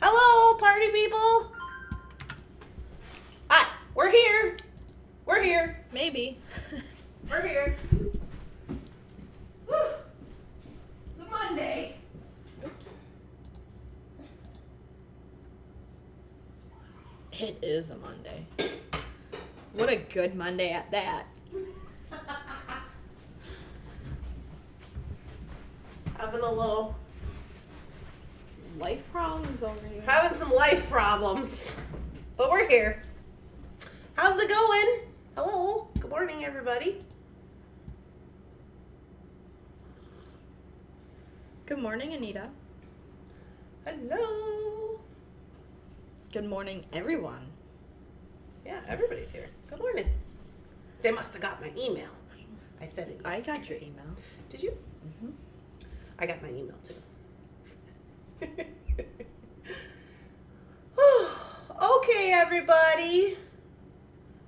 Hello, party people. Hi, we're here. We're here. Maybe. We're here. Whew. It's a Monday. Oops. It is a Monday. What a good Monday at that. Having a little, Life problems over here. having some life problems, but we're here. How's it going? Hello. Good morning, everybody. Good morning, Anita. Hello. Good morning, everyone. Yeah, everybody's here. Good morning. They must have got my email. I said it. I got your email. Did you? Mm-hmm. I got my email too. Okay, everybody.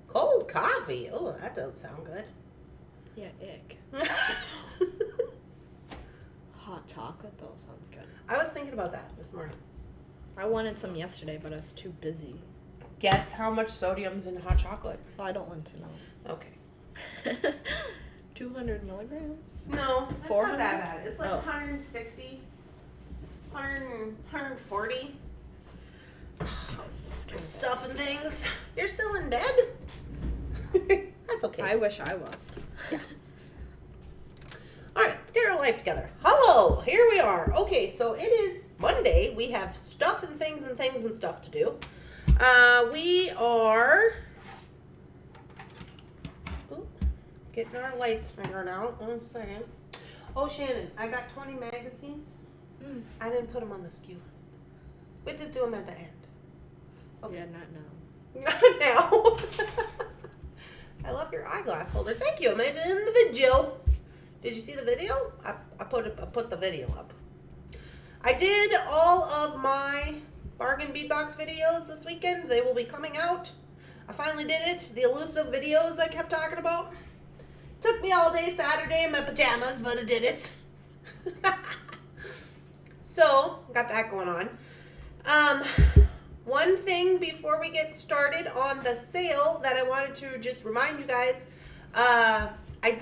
Cold coffee. Oh, that doesn't sound good. Yeah, ick. Hot chocolate, though, sounds good. I was thinking about that this morning. I wanted some yesterday, but I was too busy. Guess how much sodium's in hot chocolate? Oh, I don't want to know. Okay. 200 milligrams? No, it's 400? not that bad. It's like Oh. 160, 140. It's kind of Stuff and things. You're still in bed? That's okay. I wish I was. Yeah. All right, let's get our life together. Hello, here we are. Okay, so it is Monday. We have stuff and things and stuff to do. We are getting our lights figured out. 1 second. Oh, Shannon, I got 20 magazines. I didn't put them on the SKU list. We just do them at the end. Okay. Yeah, not now. Not now. I love your eyeglass holder. Thank you. I made it in the video. Did you see the video? I put the video up. I did all of my bargain beatbox videos this weekend. They will be coming out. I finally did it. The elusive videos I kept talking about. Took me all day Saturday in my pajamas, but I did it. So, got that going on. One thing before we get started on the sale that I wanted to just remind you guys, I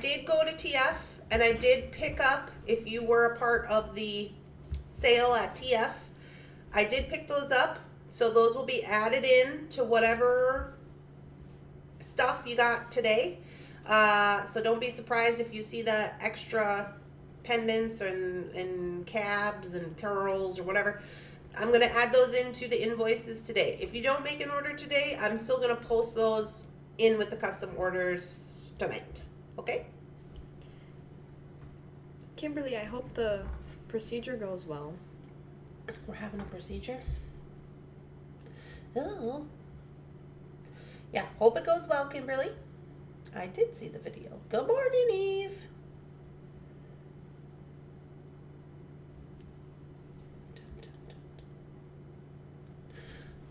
did go to TF and I did pick up, if you were a part of the sale at TF, I did pick those up. So those will be added in to whatever stuff you got today. So don't be surprised if you see the extra pendants and cabs and pearls or whatever. I'm going to add those into the invoices today. If you don't make an order today, I'm still going to post those in with the custom orders tonight. Okay? Kimberly, I hope the procedure goes well. We're having a procedure. Oh. Yeah, hope it goes well, Kimberly. I did see the video. Good morning, Eve.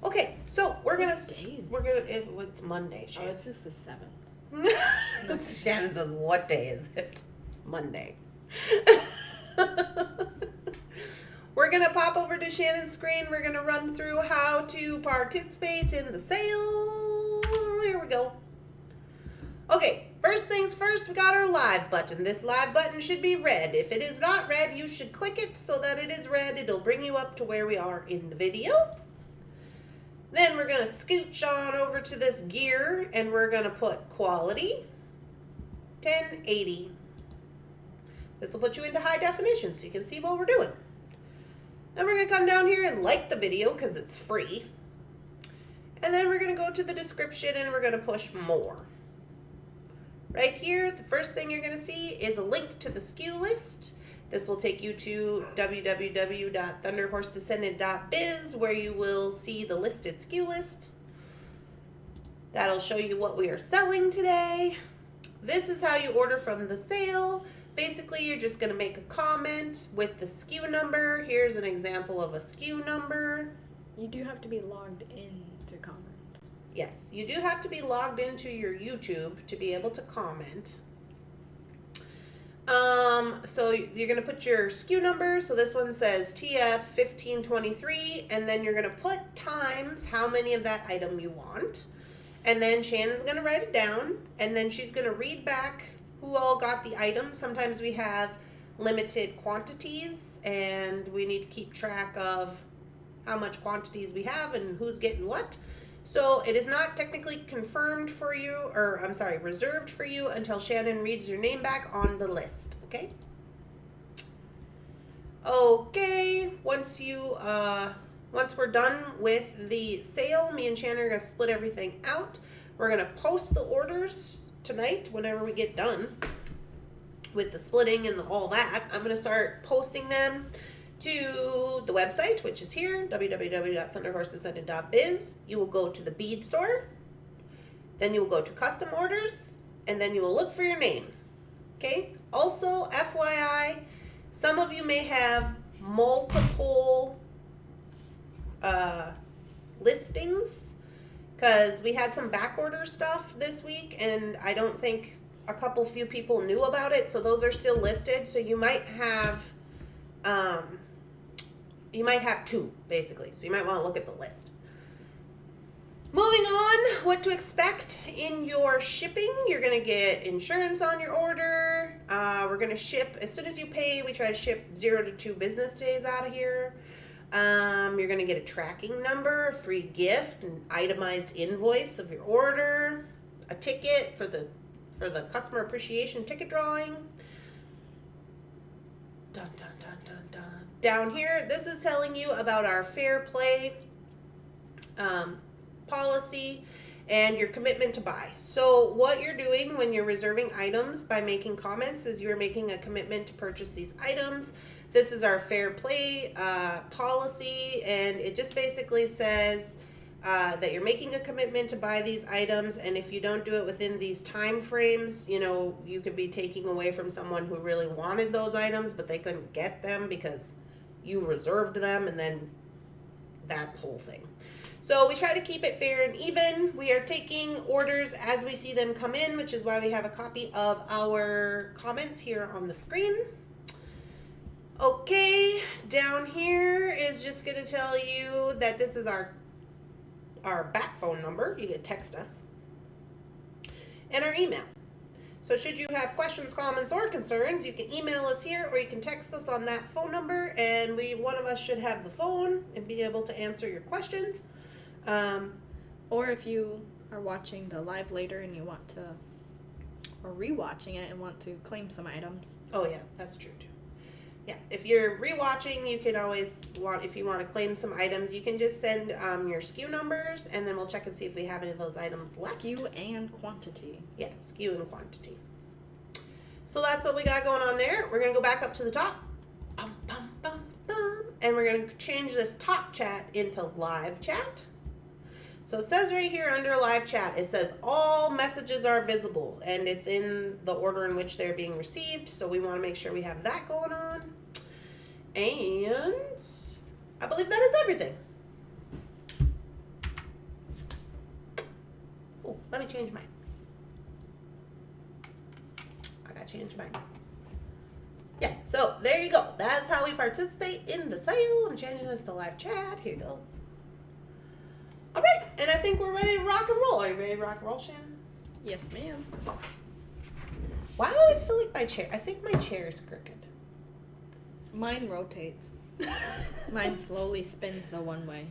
Okay, so it's Monday, Oh, Shannon. it's just the 7th. Shannon says, what day is it? It's Monday. We're going to pop over to Shannon's screen. We're going to run through how to participate in the sale. Here we go. Okay, first things first, we got our live button. This live button should be red. If it is not red, you should click it so that it is red. It'll bring you up to where we are in the video. Then we're going to scooch on over to this gear and we're going to put quality 1080. This will put you into high definition so you can see what we're doing. Then we're going to come down here and like the video because it's free. And then we're going to go to the description and we're going to push more. Right here, the first thing you're going to see is a link to the SKU list. This will take you to www.thunderhorsedescendant.biz where you will see the listed SKU list. That'll show you what we are selling today. This is how you order from the sale. Basically, you're just going to make a comment with the SKU number. Here's an example of a SKU number. You do have to be logged in to comment. Yes, you do have to be logged into your YouTube to be able to comment. So you're gonna put your SKU number. So this one says TF1523, and then you're gonna put times how many of that item you want. And then Shannon's gonna write it down, and then she's gonna read back who all got the items. Sometimes we have limited quantities, and we need to keep track of how much quantities we have and who's getting what. So it is not technically confirmed for you, or I'm sorry, reserved for you until Shannon reads your name back on the list, okay? Okay, once we're done with the sale, me and Shannon are gonna split everything out. We're gonna post the orders tonight whenever we get done with the splitting and all that. I'm gonna start posting them to the website, which is here, www.thunderhorsedescendant.biz. You will go to the Bead store, then you will go to custom orders, and then you will look for your name. Okay? Also, FYI, some of you may have multiple listings, because we had some back order stuff this week, and I don't think a few people knew about it, so those are still listed. So you might have two, basically. So you might want to look at the list. Moving on, what to expect in your shipping. You're going to get insurance on your order. We're going to ship, as soon as you pay, we try to ship 0 to 2 business days out of here. You're going to get a tracking number, a free gift, an itemized invoice of your order, a ticket for the customer appreciation ticket drawing. Dun, dun, dun, dun, dun. Down here, this is telling you about our fair play policy and your commitment to buy. So what you're doing when you're reserving items by making comments is you're making a commitment to purchase these items. This is our fair play policy, and it just basically says that you're making a commitment to buy these items, and if you don't do it within these time frames, you know, you could be taking away from someone who really wanted those items, but they couldn't get them because you reserved them, and then that whole thing. So we try to keep it fair and even. We are taking orders as we see them come in, which is why we have a copy of our comments here on the screen. Okay, down here is just going to tell you that this is our back phone number. You can text us. And our email. So should you have questions, comments, or concerns, you can email us here, or you can text us on that phone number, and one of us should have the phone and be able to answer your questions. Or if you are watching the live later and you want to, or rewatching it and want to claim some items. Oh yeah, that's true too. Yeah, if you're rewatching, you can always if you want to claim some items, you can just send your SKU numbers, and then we'll check and see if we have any of those items left. SKU and quantity. Yeah, SKU and quantity. So that's what we got going on there. We're gonna go back up to the top, bum, bum, bum, bum, and we're gonna change this top chat into live chat. So it says right here under live chat, it says all messages are visible, and it's in the order in which they're being received. So we want to make sure we have that going on. And I believe that is everything. Oh, let me change mine. I gotta change mine. Yeah, so there you go. That's how we participate in the sale. I'm changing this to live chat. Here you go. All right, and I think we're ready to rock and roll. Are you ready to rock and roll, Shannon? Yes, ma'am. Okay. Why do I always feel like my chair? I think my chair is crooked. Mine rotates. Mine slowly spins the one way.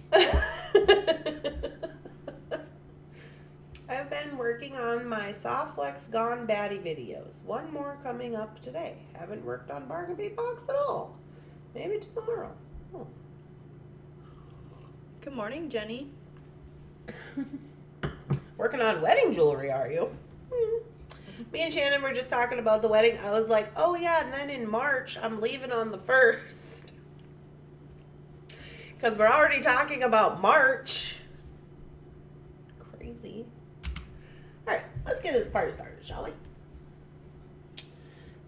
I've been working on my Soft Flex Gone Batty videos. One more coming up today. Haven't worked on Bargain Beat Box at all. Maybe tomorrow. Oh. Good morning, Jenny. Working on wedding jewelry, are you? Me and Shannon were just talking about the wedding. I was like, oh yeah, and then in March, I'm leaving on the 1st. Because we're already talking about March. Crazy. All right, let's get this party started, shall we?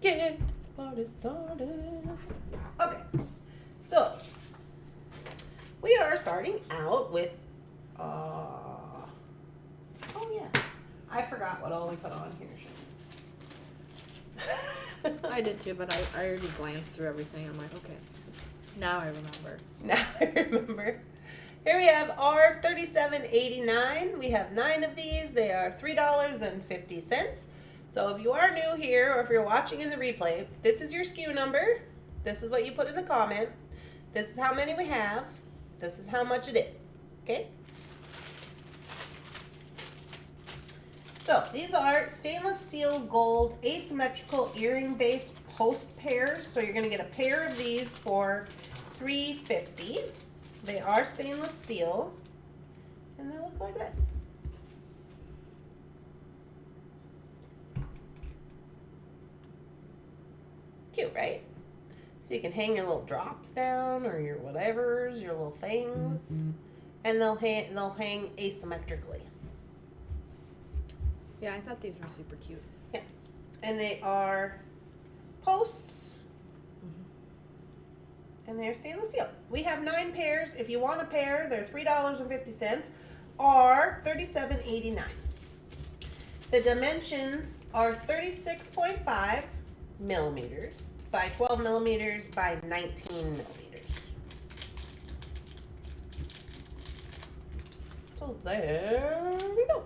Get this party started. Okay, so we are starting out with, oh yeah, I forgot what all we put on here. I did too, but I already glanced through everything. I'm like, okay, now I remember. Now I remember. Here we have R3789. We have 9 of these. They are $3.50. So if you are new here or if you're watching in the replay, this is your SKU number. This is what you put in the comment. This is how many we have. This is how much it is. Okay? So these are stainless steel gold asymmetrical earring based post pairs. So you're going to get a pair of these for $3.50. They are stainless steel, and they look like this. Cute, right? So you can hang your little drops down, or your whatevers, your little things, and they'll hang asymmetrically. Yeah, I thought these were super cute. Yeah, and they are posts. And they're stainless steel. We have 9 pairs. If you want a pair, they're $3.50 or $37.89. The dimensions are 36.5 millimeters by 12 millimeters by 19 millimeters. So there we go.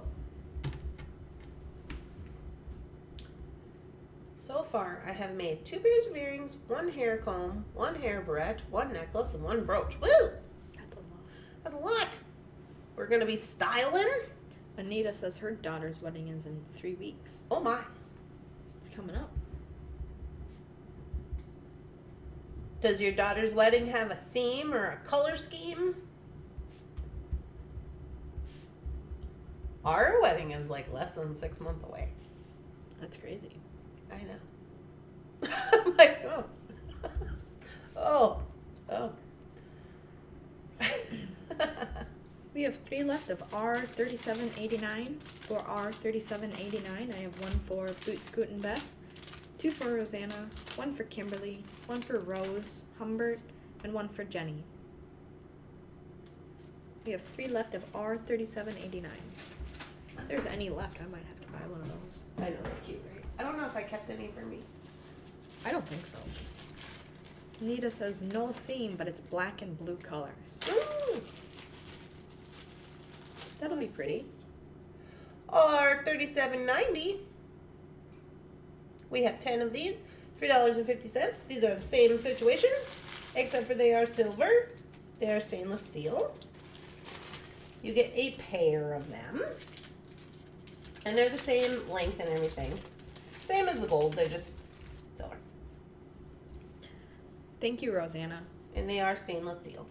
So far, I have made 2 pairs of earrings, 1 hair comb, 1 hair barrette, 1 necklace, and 1 brooch. Woo! That's a lot. That's a lot. We're going to be styling. Anita says her daughter's wedding is in 3 weeks. Oh my. It's coming up. Does your daughter's wedding have a theme or a color scheme? Our wedding is like less than 6 months away. That's crazy. I know. I'm like, oh. Oh. We have 3 left of R3789 or R3789. I have 1 for Boot Scoot and Beth, 2 for Rosanna, 1 for Kimberly, 1 for Rose, Humbert, and 1 for Jenny. We have 3 left of R3789. If there's any left, I might have to buy one of those. I know, they're cute, right? I don't know if I kept any for me. I don't think so. Nita says no theme, but it's black and blue colors. Ooh. That'll be Let's pretty. see. Or $37.90. We have 10 of these, $3.50. These are the same situation, except for they are silver. They are stainless steel. You get a pair of them. And they're the same length and everything. Same as the gold, they're just silver. Thank you, Rosanna. And they are stainless steel.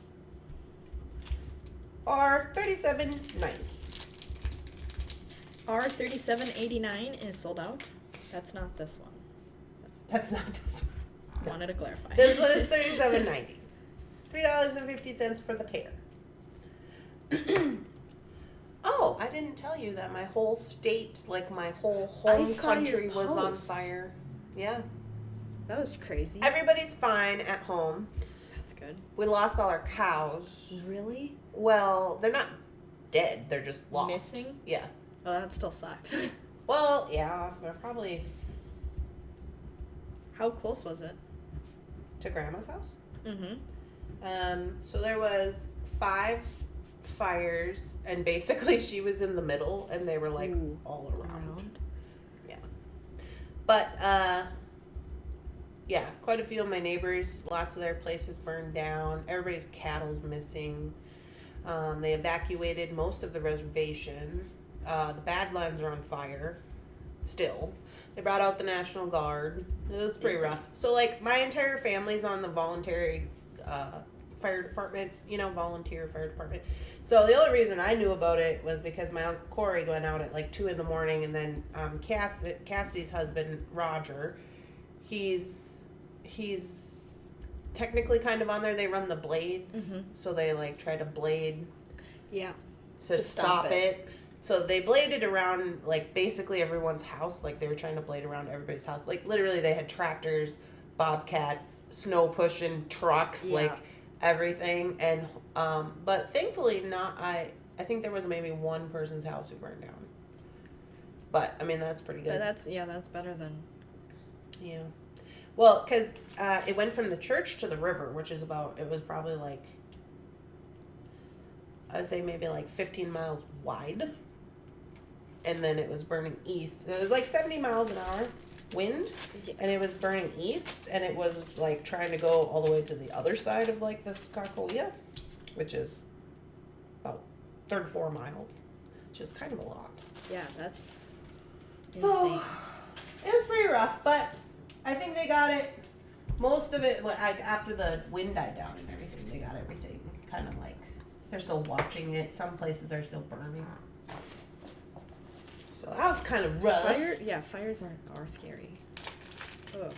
Are $37.90. R3789 is sold out. That's not this one. That's not this one. No. Wanted to clarify. This one is $37.90. $3.50 for the pair. Oh, I didn't tell you that my whole state, like my whole home country was on fire. Yeah. That was crazy. Everybody's fine at home. That's good. We lost all our cows. Really? Well, they're not dead. They're just lost. Missing? Yeah. Oh, that still sucks. Well, yeah. They're probably How close was it? to Grandma's house. Mm-hmm. So there was 5 fires, and basically she was in the middle, and they were like all around. Yeah. But yeah, quite a few of my neighbors, lots of their places burned down. Everybody's cattle's missing. They evacuated most of the reservation. The Badlands are on fire still. They brought out the National Guard. It was pretty rough. So like my entire family's on the voluntary fire department, volunteer fire department. So the only reason I knew about it was because my Uncle Corey went out at like 2 in the morning, and then Cassidy's husband, Roger, he's technically kind of on there. They run the blades, so they like try to blade to stop it. So they bladed around like basically everyone's house. Like they were trying to blade around everybody's house. Like literally they had tractors, bobcats, snow pushing trucks, like everything. And but thankfully not. I think there was maybe one person's house who burned down. But I mean that's pretty good. But that's better than Yeah. Well, because it went from the church to the river, which is about, it was probably like, I'd say maybe like 15 miles wide. And then it was burning east. It was like 70 miles an hour wind. Yeah. And it was burning east. And it was like trying to go all the way to the other side of like the Skarkoia, which is about 34 miles, which is kind of a lot. Yeah, that's So, insane. it was pretty rough, but I think they got it. Most of it, like after the wind died down and everything, they got everything kind of like, they're still watching it. Some places are still burning. So that was kind of rough. Fires are scary. Ugh.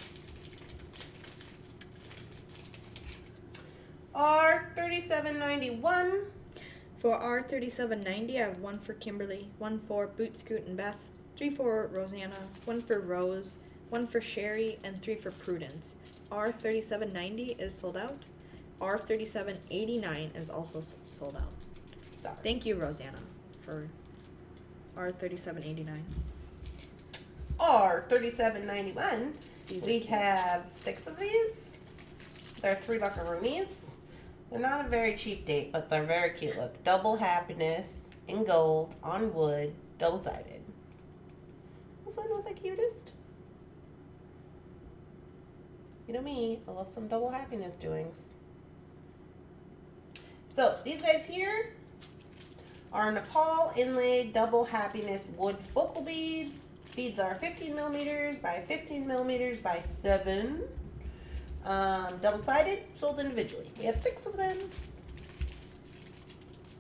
R3791. For R3790, I have 1 for Kimberly, 1 for Boot Scoot and Beth, 3 for Rosanna, 1 for Rose, 1 for Sherry, and 3 for Prudence. R3790 is sold out. R3789 is also sold out. Sorry. Thank you, Rosanna, for R3789. R3791. These are We cute. have 6 of these. They're 3 buckaroonies. They're not a very cheap date, but they're very cute. Look, double happiness in gold on wood, double-sided. Also not the cutest. You know me, I love some double happiness doings. So these guys here are Nepal inlaid double happiness wood focal beads. Beads are 15 millimeters by 15 millimeters by 7. Double-sided, sold individually. We have 6 of them.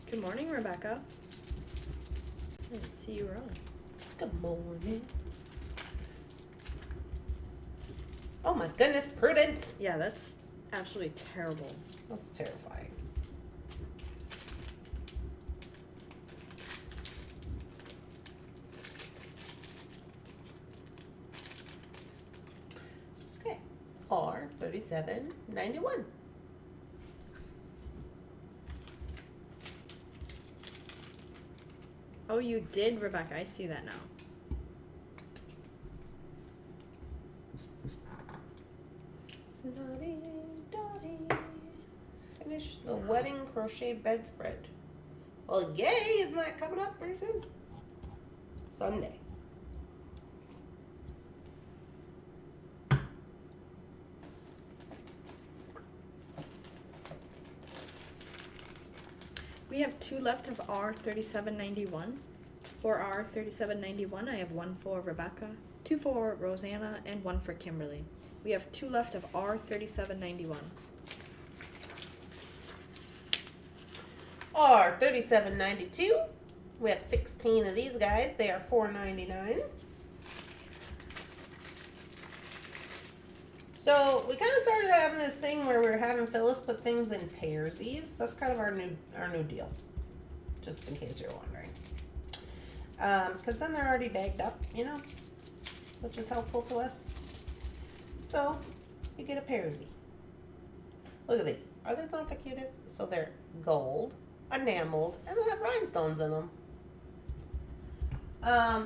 Good morning, Rebecca. I didn't see you were on. Good morning. Oh my goodness, Prudence. Yeah, that's absolutely terrible. That's terrifying. Okay, R3791. Oh, you did, Rebecca. I see that now. Finish the wedding crochet bedspread. Well, yay! Isn't that coming up pretty soon? Sunday. We have 2 left of R3791. For R3791, I have 1 for Rebecca, 2 for Rosanna, and 1 for Kimberly. We have 2 left of R3791. R3792. We have 16 of these guys. They are $4.99. So we kind of started having this thing where we're having Phyllis put things in pairsies. That's kind of our new deal. Just in case you're wondering. Because then they're already bagged up, you know, which is helpful to us. So you get a pairsie. Look at these. Are these not the cutest? So they're gold, enameled, and they have rhinestones in them.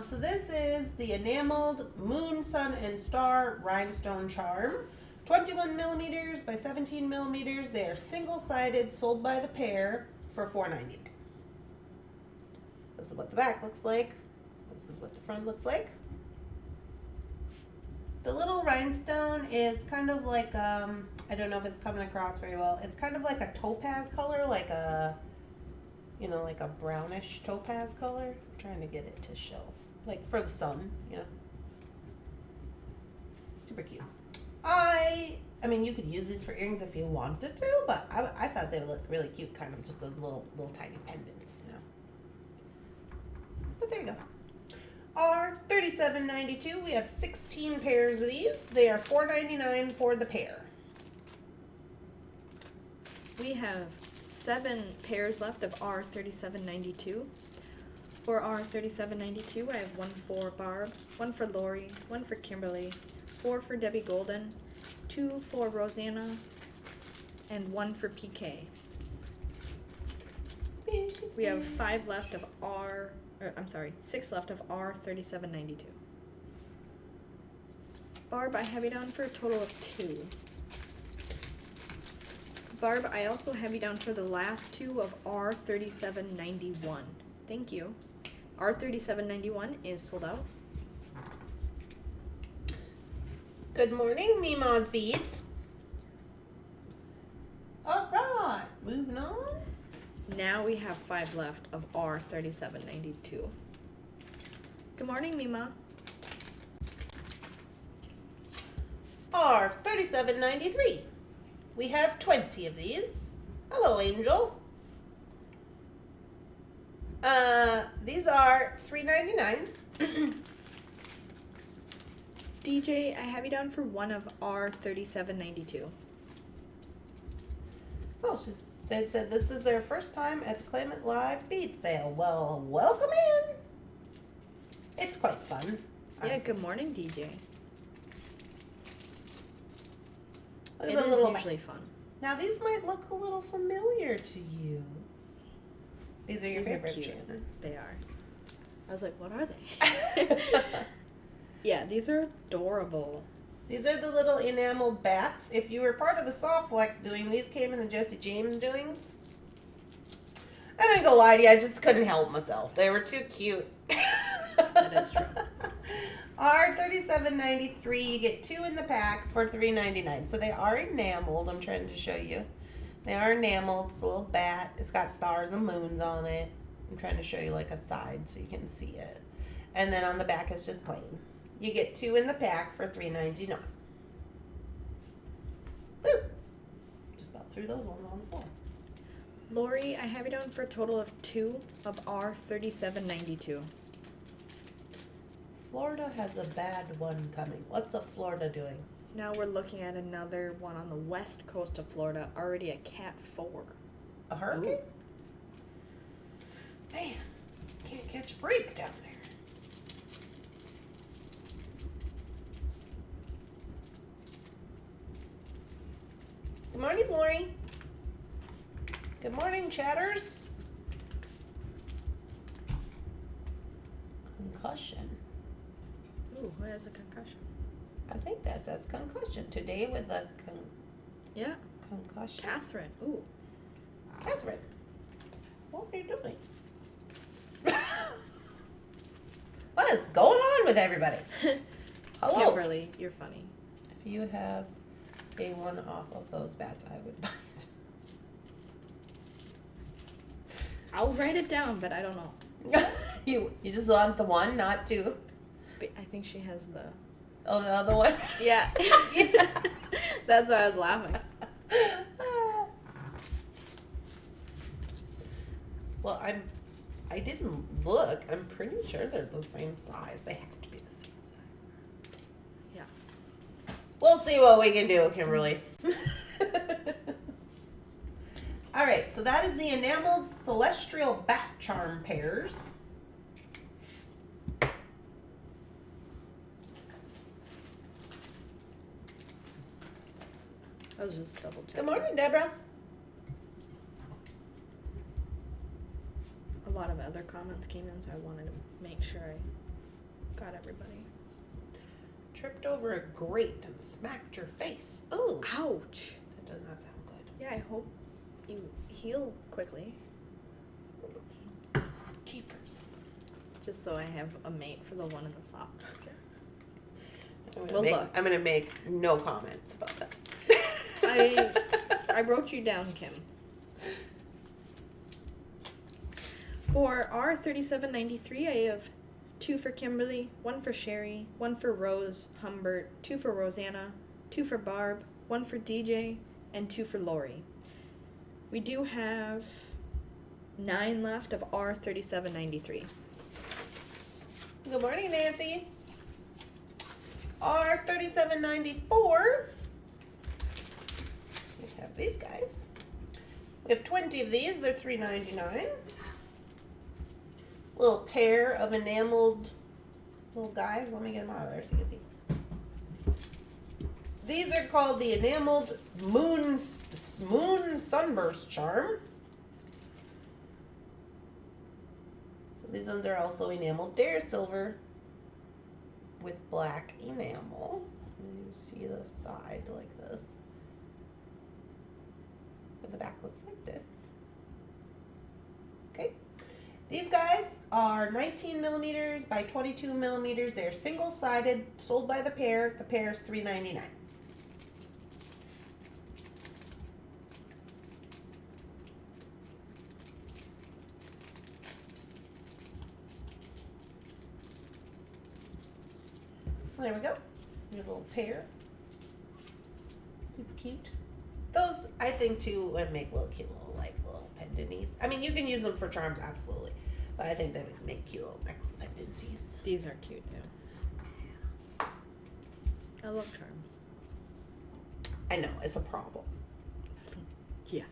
So this is the enameled Moon, Sun, and Star rhinestone charm. 21 millimeters by 17 millimeters. They are single-sided, sold by the pair for $4.99. This is what the back looks like. This is what the front looks like. The little rhinestone is kind of like, I don't know if it's coming across very well. It's kind of like a topaz color, like a, you know, like a brownish topaz color. I'm trying to get it to show, like for the sun, you know. Super cute. I mean, you could use these for earrings if you wanted to, but I thought they would look really cute, kind of just as little tiny pendants, you know. But there you go. R3792. We have 16 pairs of these. They are $4.99 for the pair. We have 7 pairs left of R3792. For R3792, I have 1 for Barb, 1 for Lori, 1 for Kimberly, 4 for Debbie Golden, 2 for Rosanna, and 1 for PK. We have 5 left of R, or I'm sorry, 6 left of R3792. Barb, I have you down for a total of 2. Barb, I also have you down for the last 2 of R3791. Thank you. R3791 is sold out. Good morning, Mima's Beads. All right, moving on. Now we have 5 left of R3792. Good morning, Mima. R3793. We have 20 of these. Hello, Angel. These are $3.99. DJ, I have you down for 1 of R3792. Well, they said this is their first time at the Claim It Live bead sale. Well, welcome in. It's quite fun. Yeah, good morning, DJ. Look It at the is little usually fun. Now these might look a little familiar to you. These are your These are favorite, cute. Shannon. They are. I was like, what are they? Yeah, these are adorable. These are the little enameled bats. If you were part of the Soft Flex doing, these came in the Jesse James doings. I ain't gonna lie to you, I just couldn't help myself. They were too cute. That is true. R3793, you get 2 in the pack for $3.99. So they are enameled. I'm trying to show you. They are enameled. It's a little bat. It's got stars and moons on it. I'm trying to show you like a side so you can see it. And then on the back it's just plain. You get 2 in the pack for $3.99. Woo! Just about threw those ones on the floor. Lori, I have you down for a total of 2 of R3792. Florida has a bad one coming. What's a Florida doing? Now we're looking at another one on the west coast of Florida, already a Cat 4. A hurricane? Man, can't catch a break down there. Good morning, Lori. Good morning, chatters. Concussion. Ooh, who has a concussion? I think that says concussion. Today with a Yeah, concussion. Catherine. Ooh. Catherine, what are you doing? What is going on with everybody? Hello. Kimberly, you're funny. If you have a one off of those bats, I would buy it. I'll write it down, but I don't know. You just want the one, not 2. But I think she has the... Oh, the other one? Yeah. That's why I was laughing. Well, I didn't look. I'm pretty sure they're the same size. They have to be the same size. Yeah. We'll see what we can do, Kimberly. All right, so that is the enameled celestial bat charm pairs. I was just double checking. Good morning, Deborah. A lot of other comments came in, so I wanted to make sure I got everybody. Tripped over a grate and smacked your face. Ooh, Ouch. that does not sound good. Yeah, I hope you heal quickly. Keepers. Just so I have a mate for the one in the soft basket. I'm gonna make no comments about that. I wrote you down, Kim. For R3793, I have 2 for Kimberly, 1 for Sherry, 1 for Rose Humbert, 2 for Rosanna, 2 for Barb, 1 for DJ, and 2 for Lori. We do have 9 left of R3793. Good morning, Nancy. R3794. We have these guys. We have 20 of these. They're $3.99. Little pair of enameled little guys. Let me get them out of there so you can see. These are called the enameled moon sunburst charm. So these ones are also enameled. They're silver with black enamel. You see the side like this. And the back looks like this. Okay. These guys are 19 millimeters by 22 millimeters. They're single-sided, sold by the pair. The pair is $3.99. There we go. Your little pair. Super cute. Those, I think, too, would make little cute little pendencies. I mean, you can use them for charms, absolutely. But I think they would make cute little necklace pendencies. These are cute too. I love charms. I know, it's a problem. Yeah.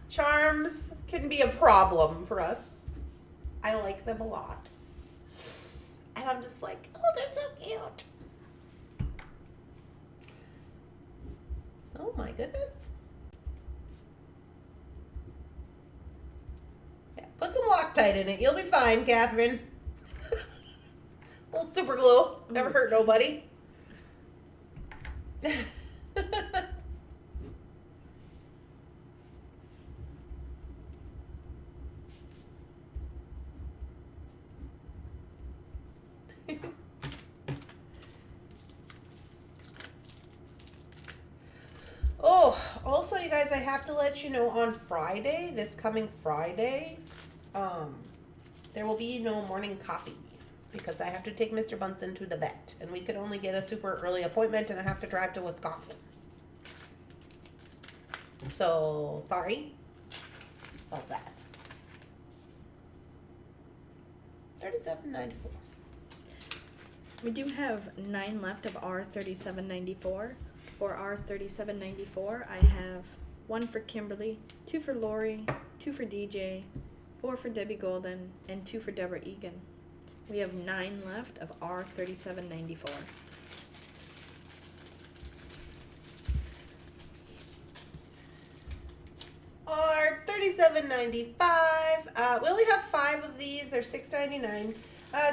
Charms can be a problem for us. I like them a lot. And I'm just like, oh, they're so cute. Oh my goodness. Yeah, put some Loctite in it. You'll be fine, Catherine. A little super glue. Never hurt nobody. Oh, also, you guys, I have to let you know on Friday, this coming Friday, there will be no morning coffee because I have to take Mr. Bunsen to the vet, and we could only get a super early appointment, and I have to drive to Wisconsin. So, sorry about that. $37.94. We do have 9 left of R3794. For R3794, I have 1 for Kimberly, 2 for Lori, 2 for DJ, 4 for Debbie Golden, and 2 for Deborah Egan. We have 9 left of R3794. $37.95. We only have 5 of these. They're $6.99.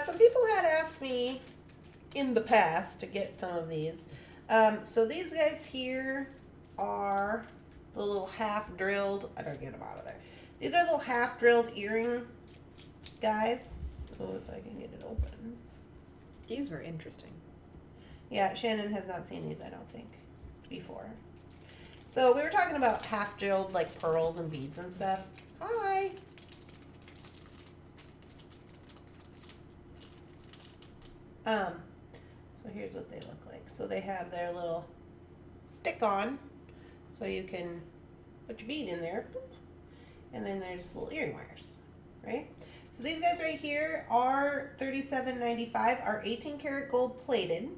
Some people had asked me in the past to get some of these. So these guys here are the little half drilled. I better get them out of there. These are little half drilled earring guys. Oh, if I can get it open. These were interesting. Yeah, Shannon has not seen these, I don't think, before. So we were talking about half drilled like pearls and beads and stuff. Hi. So here's what they look like. So they have their little stick on, so you can put your bead in there. And then there's little earring wires, right? So these guys right here are $37.95, are 18 karat gold plated,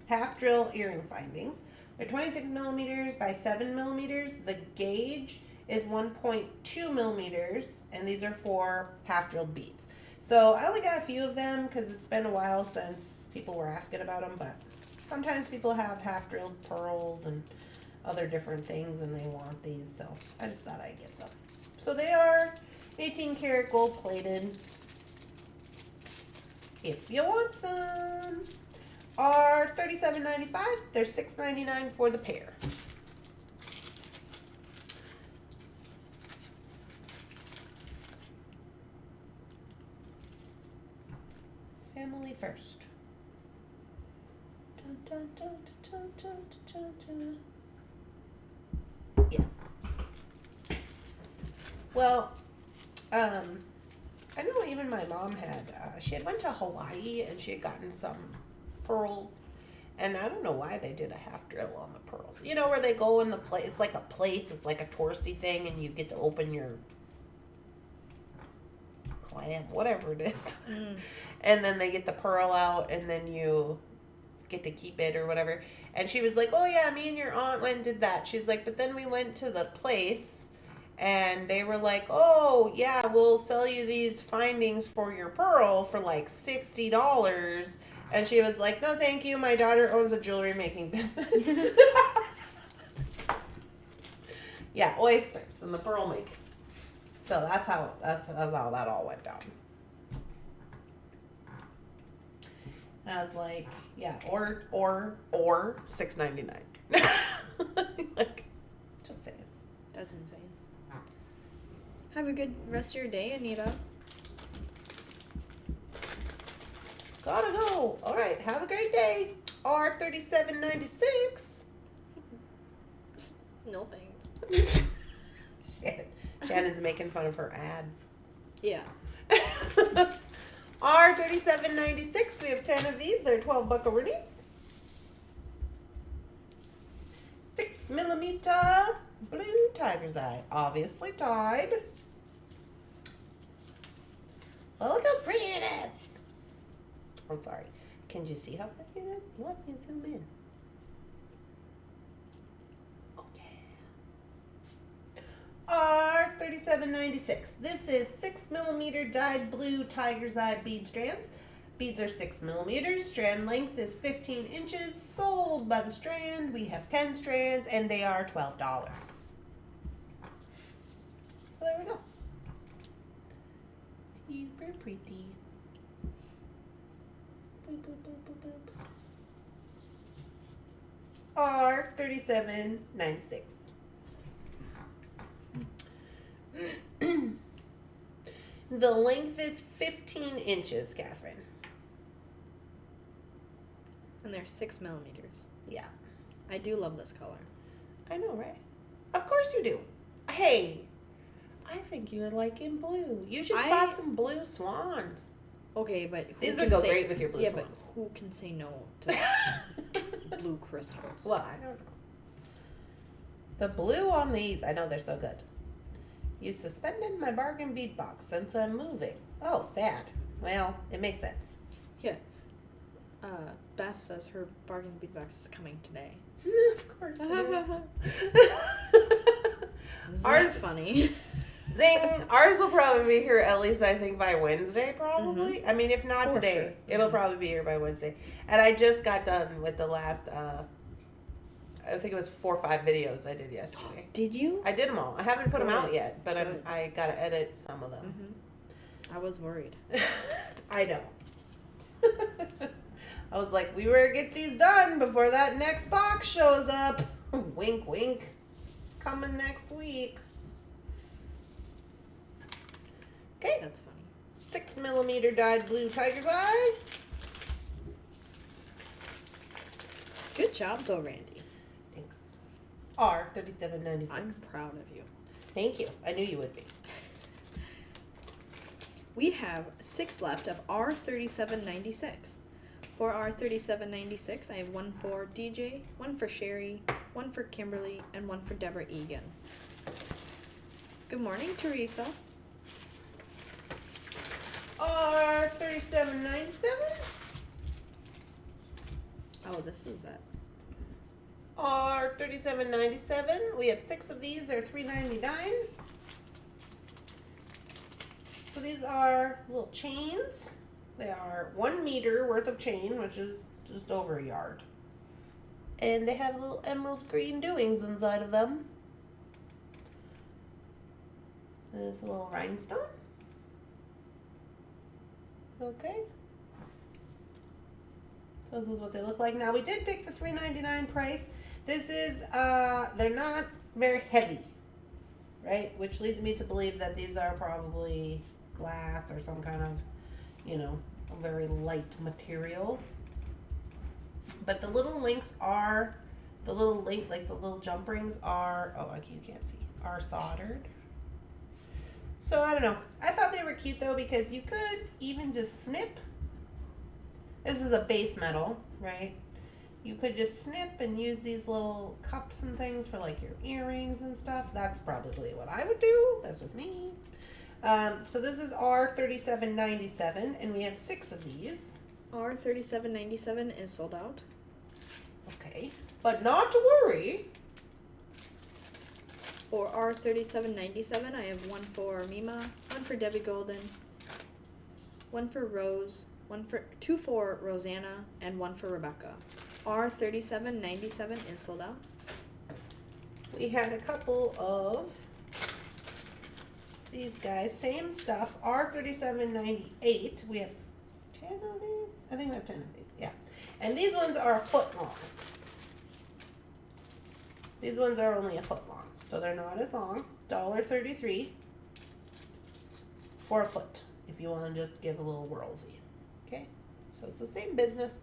half drill earring findings. They're 26 millimeters by 7 millimeters. The gauge is 1.2 millimeters, and these are for half drilled beads. So I only got a few of them because it's been a while since people were asking about them, but sometimes people have half drilled pearls and other different things and they want these, so I just thought I'd get some. So they are 18 karat gold plated. If you want some, are $37.95. They're $6.99 for the pair. Family first. Dun, dun, dun, dun, dun, dun, dun, dun. Yes. Well, I know even my mom had, she had went to Hawaii and she had gotten some pearls. And I don't know why they did a half drill on the pearls. You know, where they go in the place, it's like a place, it's like a touristy thing, and you get to open your clam, whatever it is. Mm. And then they get the pearl out, and then you get to keep it or whatever. And she was like, oh yeah, me and your aunt went and did that. She's like, but then we went to the place, and they were like, oh yeah, we'll sell you these findings for your pearl for like $60. And she was like, no, thank you. My daughter owns a jewelry making business. Yeah, oysters and the pearl making. So that's how that all went down. And I was like, yeah, or $6.99. Like, just saying. That's insane. Have a good rest of your day, Anita. Gotta go. All right, have a great day. R3796. No thanks. Shannon's making fun of her ads. Yeah. R3796. We have 10 of these. They're 12 buckaroonies. 6mm blue tiger's eye. Obviously dyed. Oh, look how pretty it is. I'm sorry. Can you see how pretty it is? Let me zoom in. Oh, yeah. R3796. This is 6mm dyed blue tiger's eye bead strands. Beads are 6mm. Strand length is 15 inches. Sold by the strand. We have 10 strands and they are $12. So there we go. Super pretty. Boop, boop, boop, boop, boop. R3796. The length is 15 inches, Catherine. And they're 6mm. Yeah. I do love this color. I know, right? Of course you do. Hey, I think you're liking blue. You just bought some blue swans. Okay, but These would go great with your blue swans. swans. But who can say no to blue crystals? Well, I don't know. The blue on these, I know they're so good. You suspended my bargain bead box since I'm moving. Oh, sad. Well, it makes sense. Yeah. Beth says her bargain bead box is coming today. Of course. It Isn't Ours- that funny? Zing! Ours will probably be here at least I think by Wednesday, probably. I mean, if not For today, sure. it'll probably be here by Wednesday. And I just got done with the last, I think it was 4 or 5 videos I did yesterday. Did you? I did them all. I haven't put them Good. out yet, but Good. I gotta edit some of them. Mm-hmm. I was worried. I know. I was like, we better get these done before that next box shows up. Wink, wink. It's coming next week. Okay, That's funny. 6mm dyed blue tiger's eye. Good job, though, Randy. Thanks. R3796. I'm proud of you. Thank you. I knew you would be. We have 6 left of R3796. For R3796, I have 1 for DJ, 1 for Sherry, 1 for Kimberly, and 1 for Deborah Egan. Good morning, Teresa. R3797. Oh, this is that. R3797. We have 6 of these. They're $3.99. So these are little chains. They are 1 meter worth of chain, which is just over a yard. And they have little emerald green doings inside of them. There's a little rhinestone. Okay. So this is what they look like. Now we did pick the $3.99 price. This is, they're not very heavy, right? Which leads me to believe that these are probably glass or some kind of, you know, a very light material. But the little links are, the little link, like the little jump rings are, oh, you can't see, are soldered. So I don't know. I thought they were cute though because you could even just snip. This is a base metal, right? You could just snip and use these little cups and things for like your earrings and stuff. That's probably what I would do. That's just me. So this is R3797 and we have 6 of these. R3797 is sold out. Okay, but not to worry. For R3797, I have 1 for Mima, 1 for Debbie Golden, 1 for Rose, 2 for Rosanna, and 1 for Rebecca. R3797 is sold out. We had a couple of these guys, same stuff, R3798. We have 10 of these? I think we have 10 of these, yeah. And these ones are a foot long. These ones are only a foot long, so they're not as long. $1.33 for a foot, if you want to just give a little whirlsy. Okay, so it's the same business.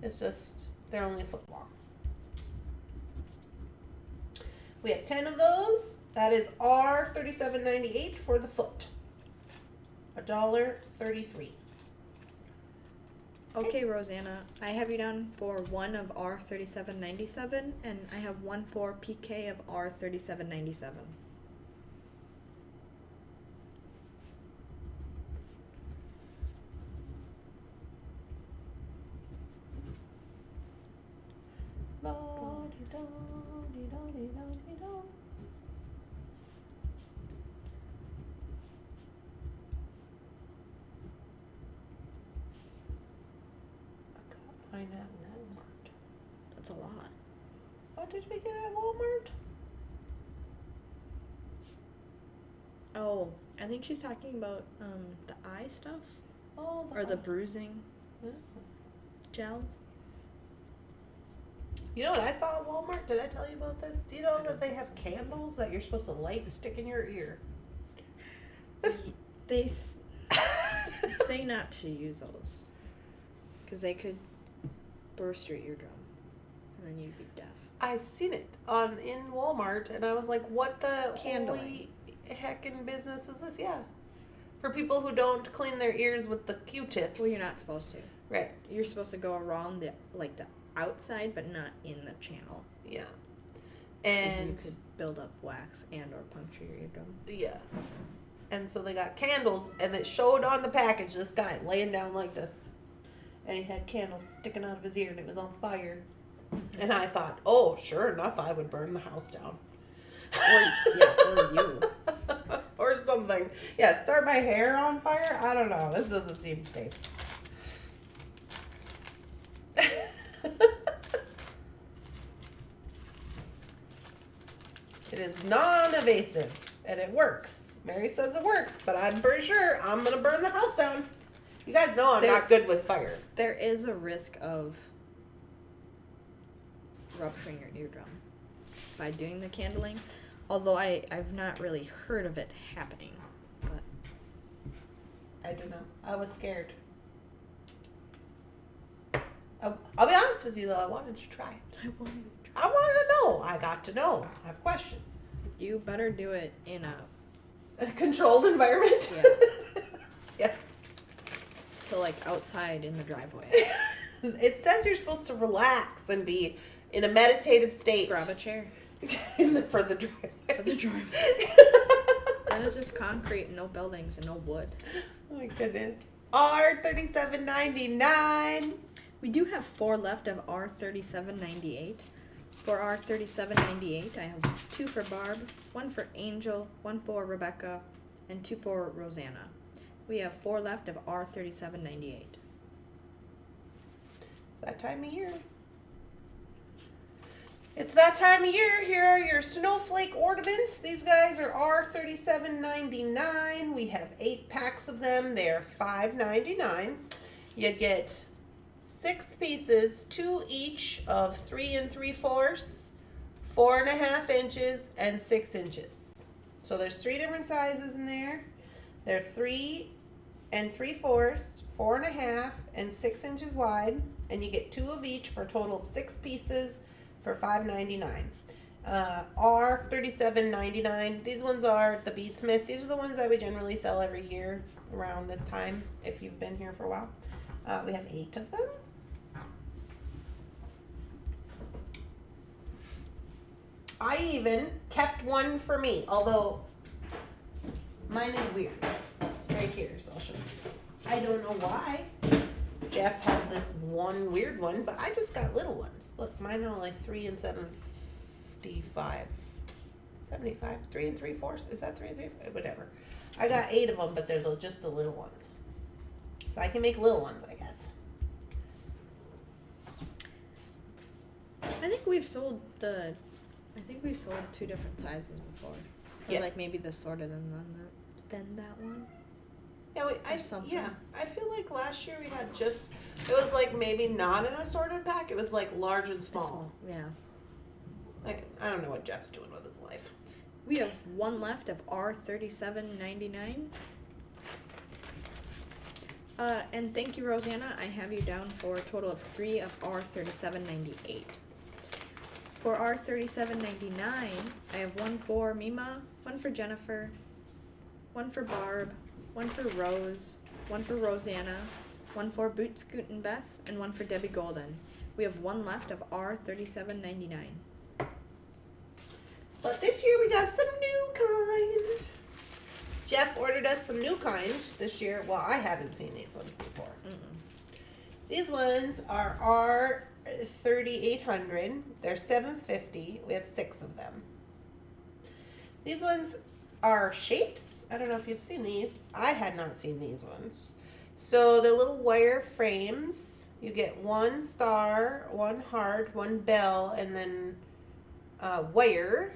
It's just they're only a foot long. We have 10 of those. That is R$37.98 for the foot. $1.33. Okay, Rosanna, I have you down for one of R$37.97, and I have one for PK of R$37.97. Mine at Walmart. That's a lot. What did we get at Walmart? Oh, I think she's talking about the eye stuff Oh, or the bruising gel. You know what I saw at Walmart? Did I tell you about this? Do you know that they have candles that you're supposed to light and stick in your ear? They say not to use those because they could burst your eardrum and then you'd be deaf. I seen it in Walmart, and I was like, "What the Candling. holy heckin' business is this?" Yeah, for people who don't clean their ears with the Q-tips. Well, you're not supposed to. Right. You're supposed to go around the outside, but not in the channel. Yeah. 'Cause And you could build up wax and or puncture your eardrum. yeah. And so they got candles, and it showed on the package this guy laying down like this, and he had candles sticking out of his ear, and it was on fire. And I thought, oh, sure enough, I would burn the house down. Or you. Or something. Yeah, start my hair on fire? I don't know. This doesn't seem safe. It is non-evasive, and it works. Mary says it works, but I'm pretty sure I'm going to burn the house down. You guys know I'm not good with fire. There is a risk of rupturing your eardrum by doing the candling, although I've not really heard of it happening. But I don't know. I was scared. I'll be honest with you, though. I wanted to try it. I wanted to try. I wanted to know. I got to know. I have questions. You better do it in A controlled environment? Yeah. Yeah. so like outside in the driveway. It says you're supposed to relax and be in a meditative state. Grab a chair For the driveway. for the driveway. Then it's just concrete and no buildings and no wood. Oh my goodness. R$37.99. We do have 4 left of R$37.98. For R$37.98, I have 2 for Barb, 1 for Angel, 1 for Rebecca, and 2 for Rosanna. We have 4 left of R$37.98. It's that time of year. It's that time of year. Here are your snowflake ornaments. These guys are R$37.99. We have 8 packs of them. They're $5.99. You get 6 pieces, 2 each of 3 3/4, 4.5 inches, and 6 inches. So there's 3 different sizes in there. They're 3 3/4, 4.5, and 6 inches wide, and you get 2 of each for a total of 6 pieces for $5.99. R$37.99. These ones are the Bead Smith. These are the ones that we generally sell every year around this time if you've been here for a while. We have 8 of them. I even kept one for me, although mine is weird. It's right here, so I'll show you. I don't know why Jeff had this one weird one, but I just got little ones. Look, mine are only 3 7/75. 75, 3 3/4. Is that 3 3/4? Whatever. I got 8 of them, but they're just the little ones. So I can make little ones, I guess. I think we've sold 2 different sizes before. Or Yeah. like maybe this sorted and then that one. Yeah, or something. yeah, I feel like last year we had just, it was like maybe not an assorted pack, it was like large and small. Yeah. Like, I don't know what Jeff's doing with his life. We have one left of R37.99. And thank you, Rosanna. I have you down for a total of 3 of R37.98. For R37.99, I have one for Mima, one for Jennifer, one for Barb, one for Rose, one for Rosanna, one for Boot Scoot and Beth, and one for Debbie Golden. We have one left of R37.99. But this year we got some new kind. Jeff ordered us some new kind this year. Well, I haven't seen these ones before. These ones are R3800. They're $7.50. We have 6 of them. These ones are shapes. I don't know if you've seen these. I had not seen these ones. So the little wire frames, you get 1 star, 1 heart, 1 bell, and then wire.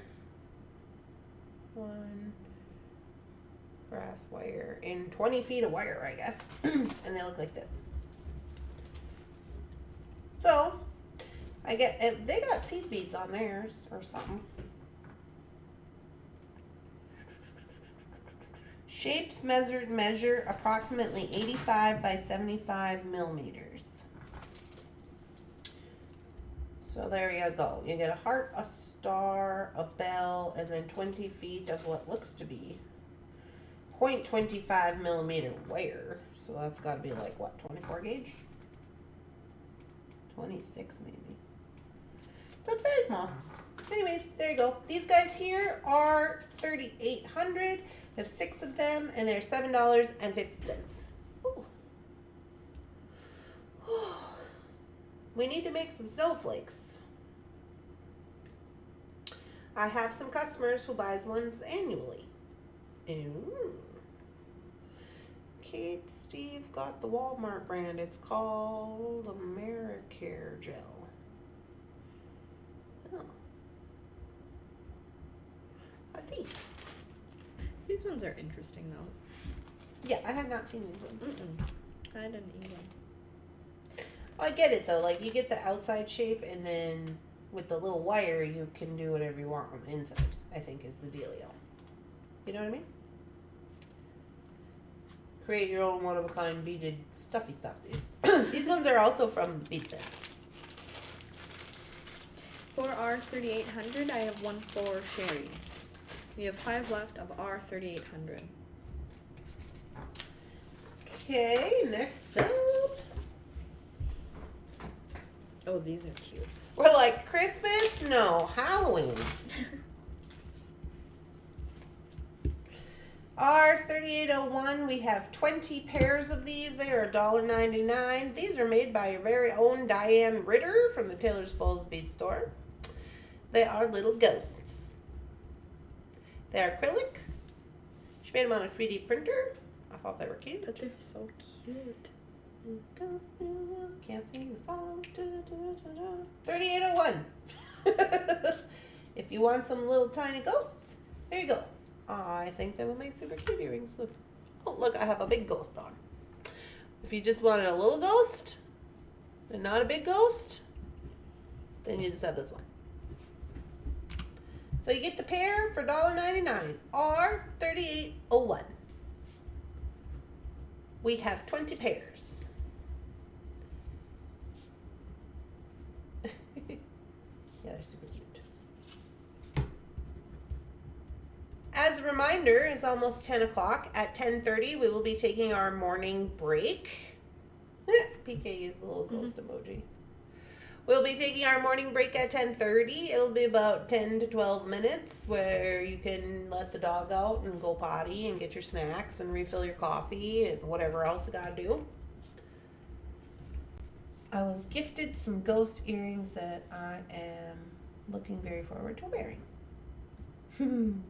1 brass wire and 20 feet of wire, I guess. And they look like this. So I get, they got seed beads on theirs or something. Shapes measure approximately 85 by 75 millimeters. So there you go. You get a heart, a star, a bell, and then 20 feet of what looks to be 0.25 millimeter wire. So that's got to be like what, 24 gauge? 26 maybe. So it's very small. Anyways, there you go. These guys here are 3,800. We have 6 of them, and they're $7.50. Ooh. We need to make some snowflakes. I have some customers who buys ones annually. Ooh. Kate Steve got the Walmart brand. It's called Americare Gel. Oh. I see. These ones are interesting though. Yeah, I had not seen these ones. I didn't either. Oh, I get it though. Like you get the outside shape, and then with the little wire, you can do whatever you want on the inside. I think is the dealio. You know what I mean? Create your own one-of-a-kind beaded stuffy stuff, dude. These ones are also from Bead. For R3800, I have one for Sherry. We have 5 left of R3800. Okay, next up. Oh, these are cute. We're like, Christmas? No, Halloween. R3801, we have 20 pairs of these. They are $1.99. These are made by your very own Diane Ritter from the Taylor's Falls Bead Store. They are little ghosts. They are acrylic. She made them on a 3D printer. I thought they were cute. But they're so cute. Can't sing the song. 3801. If you want some little tiny ghosts, there you go. I think they will make super cute earrings. Look. Oh, look, I have a big ghost on. If you just wanted a little ghost and not a big ghost, then you just have this one. So you get the pair for $1.99. R3801. We have 20 pairs. Yeah, they're super cute. As a reminder, it's almost 10 o'clock. At 10:30, we will be taking our morning break. PK used the little ghost emoji. We'll be taking our morning break at 10:30. It'll be about 10 to 12 minutes where you can let the dog out and go potty and get your snacks and refill your coffee and whatever else you gotta do. I was gifted some ghost earrings that I am looking very forward to wearing. Can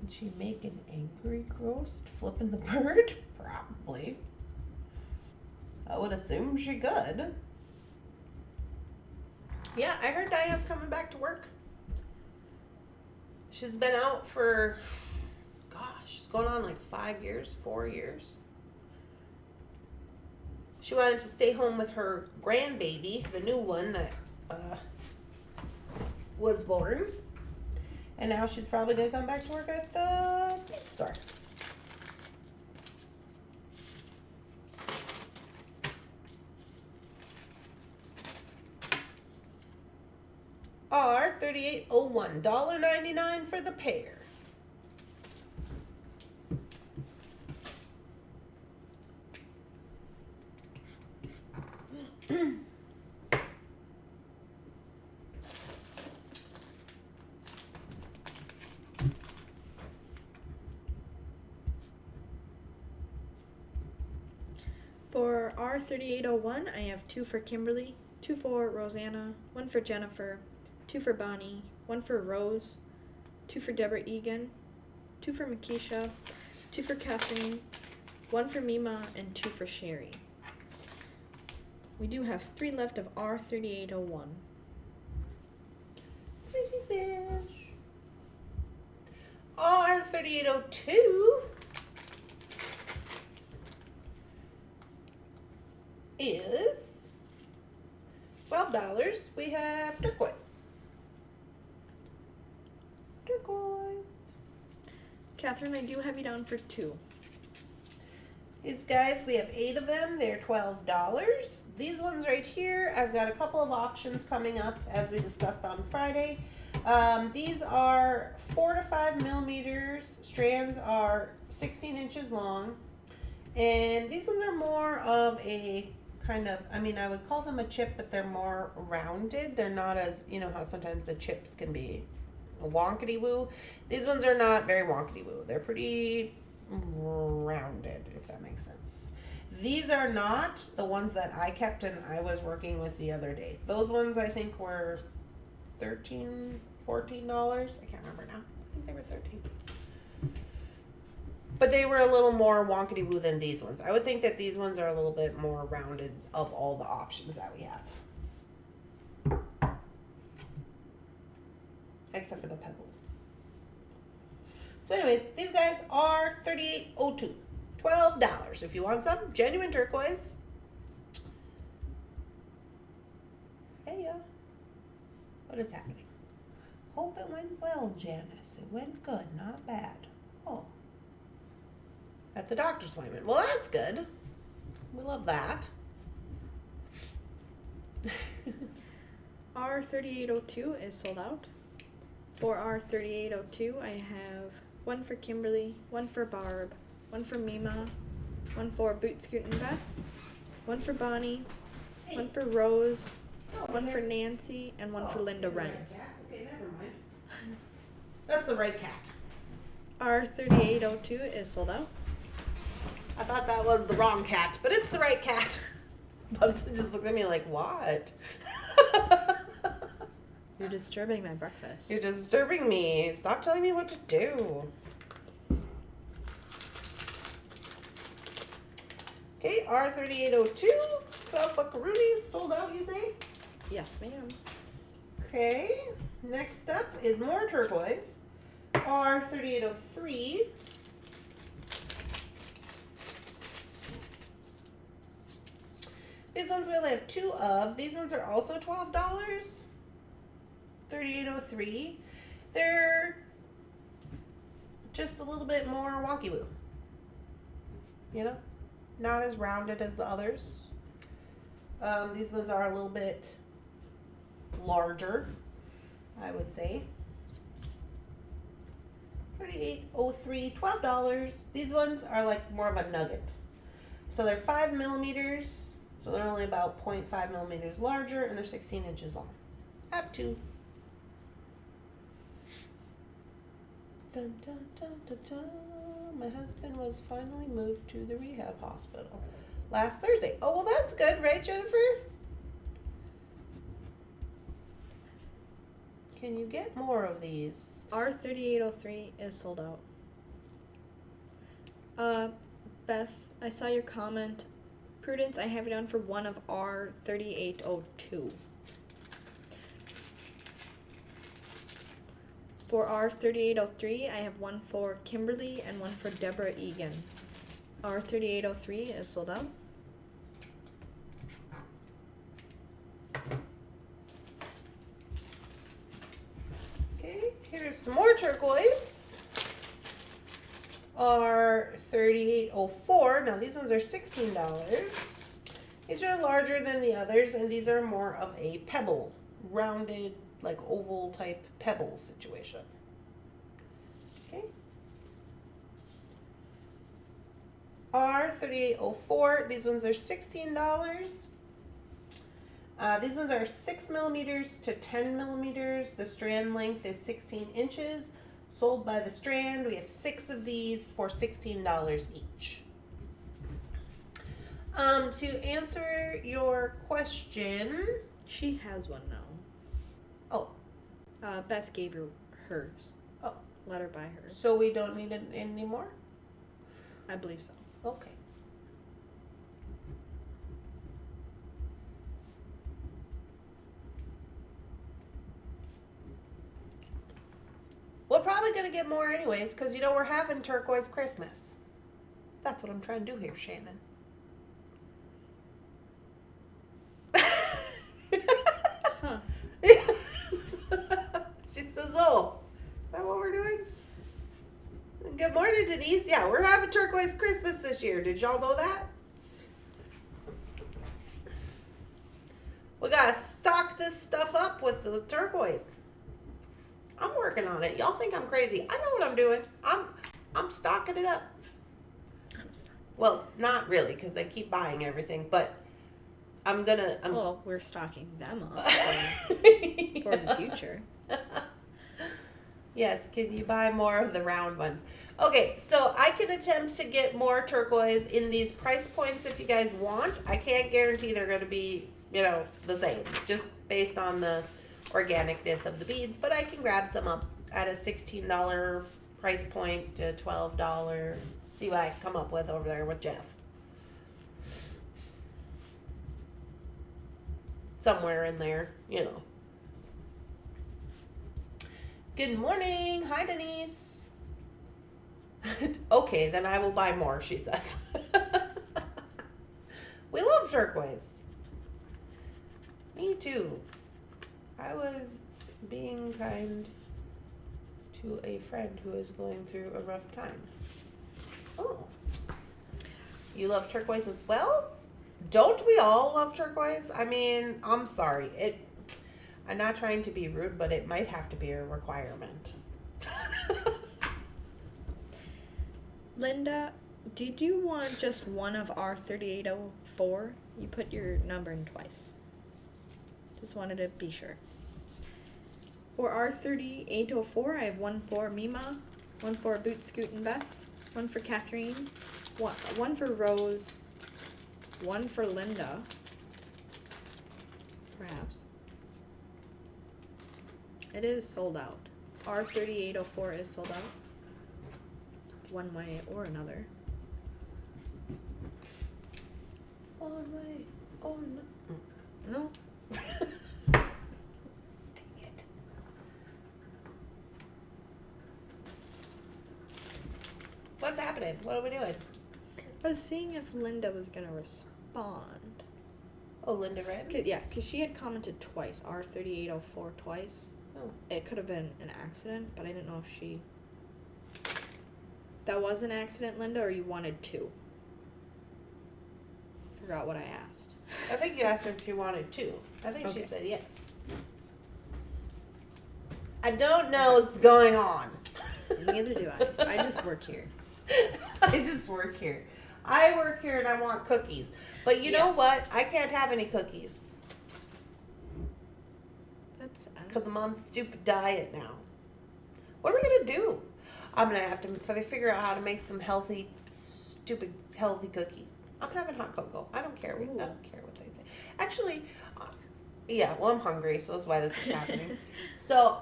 she make an angry ghost flipping the bird? Probably. I would assume she could. Yeah, I heard Diane's coming back to work. She's been out for She's going on like 5 years, 4 years. She wanted to stay home with her grandbaby, the new one that was born. And now she's probably going to come back to work at the Bead store. R3801, $1.99 for the pair. For R3801, I have 2 for Kimberly, 2 for Rosanna, 1 for Jennifer, 2 for Bonnie, 1 for Rose, 2 for Deborah Egan, 2 for Makisha, 2 for Catherine, 1 for Mima, and 2 for Sherry. We do have 3 left of R3801. R3802 is $12. We have turquoise. Turquoise. Catherine, I do have you down for 2. These guys, we have 8 of them. They're $12. These ones right here, I've got a couple of auctions coming up as we discussed on Friday. These are 4 to 5 millimeters. Strands are 16 inches long. And these ones are more of a kind of, I mean, I would call them a chip, but they're more rounded. They're not as, you know how sometimes the chips can be wonkety woo. These ones are not very wonkety woo. They're pretty rounded, if that makes sense. These are not the ones that I kept and I was working with the other day. Those ones I think were $13, $14. I can't remember now. I think they were 13. But they were a little more wonkety woo than these ones. I would think that these ones are a little bit more rounded of all the options that we have. Except for the pebbles. So anyways, these guys are $38.02. $12 if you want some. Genuine turquoise. Hey, what is happening? Hope it went well, Janice. It went good, not bad. Oh. At the doctor's appointment. Well, that's good. We love that. R3802 is sold out. For R3802, I have 1 for Kimberly, 1 for Barb, 1 for Mima, 1 for Boot Scoot and Beth, 1 for Bonnie, 1 for Rose, 1 for Nancy, and 1 for Linda Renz. Okay, never mind. That's the right cat. R3802 is sold out. I thought that was the wrong cat, but it's the right cat. Bunsen just looks at me like, what? You're disturbing my breakfast. You're disturbing me. Stop telling me what to do. Okay, R3802, 12 buckaroonies, sold out, you say? Yes, ma'am. Okay, next up is more turquoise. R3803. These ones we only have 2 of. These ones are also $12. 3803. They're just a little bit more wonky woo. You know? Not as rounded as the others. These ones are a little bit larger, I would say. 3803, $12. These ones are like more of a nugget. So they're 5 millimeters. So they're only about 0.5 millimeters larger and they're 16 inches long. I have 2. Dun, dun, dun, dun, dun. My husband was finally moved to the rehab hospital last Thursday. Oh, well, that's good, right, Jennifer? Can you get more of these? R3803 is sold out. Beth, I saw your comment. Prudence, I have you down for 1 of R3802. For R3803, I have one for Kimberly and one for Deborah Egan. R3803 is sold out. Okay, here's some more turquoise. R3804. Now these ones are $16. These are larger than the others, and these are more of a pebble, rounded, like oval type pebble situation. Okay. R3804. These ones are $16. These ones are 6 millimeters to 10 millimeters. The strand length is 16 inches. Sold by the strand. We have 6 of these for $16 each. To answer your question, She has one now. oh, Beth gave her hers. Oh. Let her buy hers. so we don't need it anymore? I believe so. Okay. We're probably going to get more anyways, because, you know, we're having turquoise Christmas. That's what I'm trying to do here, Shannon. Huh. She says, oh, is that what we're doing? Good morning, Denise. Yeah, we're having turquoise Christmas this year. Did y'all know that? We gotta stock this stuff up with the turquoise. I'm working on it. Y'all think I'm crazy. I know what I'm doing. I'm stocking it up. Well, not really, because I keep buying everything, but Well, we're stocking them up for the future. Yes, can you buy more of the round ones? Okay, so I can attempt to get more turquoise in these price points if you guys want. I can't guarantee they're going to be, you know, the same, just based on the organicness of the beads, but I can grab some up at a $16 price point to $12. See what I can come up with over there with Jeff. Somewhere in there, you know. Good morning. Hi, Denise. Okay, then I will buy more, she says. We love turquoise. Me too. I was being kind to a friend who is going through a rough time. Oh. You love turquoise as well? Don't we all love turquoise? I mean, I'm sorry. I'm not trying to be rude, but it might have to be a requirement. Linda, did you want just one of R3804? You put your number in twice. Just wanted to be sure. For R3804, I have one for Mima, one for Boot Scoot and Beth, one for Catherine, one for Rose, one for Linda, perhaps. It is sold out. R3804 is sold out. One way or another. One way or no. No. Dang it. What's happening? What are we doing? I was seeing if Linda was going to respond. Oh, Linda read? Yeah, because she had commented twice, R3804 twice. Oh. It could have been an accident, but I didn't know if she... That was an accident, Linda, or you wanted two? Forgot what I asked. I think you asked her if she wanted two. I think she Okay. said yes. I don't know what's going on. Neither do I. I just work here. I just work here. I work here and I want cookies. But you know Yes. what? I can't have any cookies. That's Because I'm on stupid diet now. What are we going to do? I'm going to have to figure out how to make some healthy, stupid, healthy cookies. I'm having hot cocoa. I don't care. I Ooh. don't care what they say. Actually, yeah, well, I'm hungry, so that's why this is happening. So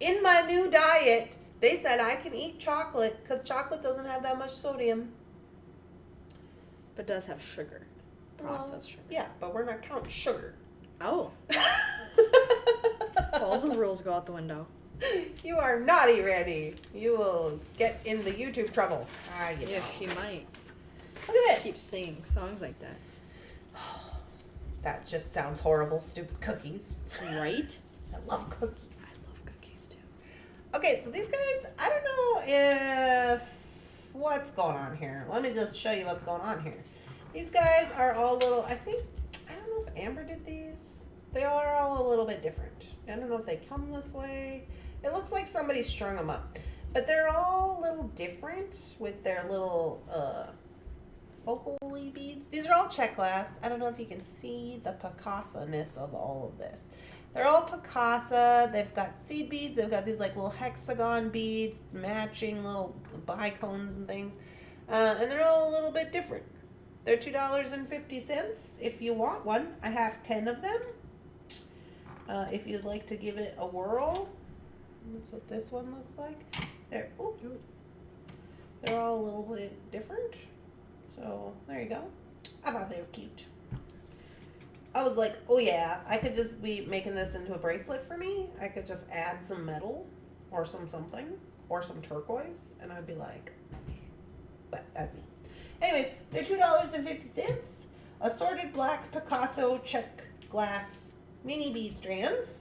in my new diet, they said I can eat chocolate because chocolate doesn't have that much sodium. But does have sugar. Processed Well, sugar. Yeah, but we're not counting sugar. Oh. All the rules go out the window. You are naughty, Randy. You will get in the YouTube trouble. Ah, you Yeah, know. she might. Look at this. Keep singing songs like that. That just sounds horrible. Stupid cookies. Right? I love cookies. I love cookies too. Okay, so these guys, I don't know if what's going on here. Let me just show you what's going on here. These guys are all little, I don't know if Amber did these. They are all a little bit different. I don't know if they come this way. It looks like somebody strung them up. But they're all a little different with their little focally beads. These are all check glass. I don't know if you can see the Picasso-ness of all of this. They're all Picasso. They've got seed beads. They've got these like little hexagon beads, matching little bicones and things. And they're all a little bit different. They're $2.50 if you want one. I have 10 of them. If you'd like to give it a whirl. That's what this one looks like. They're all a little bit different. So there you go. I thought they were cute. I was like, oh yeah, I could just be making this into a bracelet for me. I could just add some metal or some something or some turquoise and I'd be like, but that's me. Anyways, they're $2.50. Assorted black Picasso check glass mini bead strands.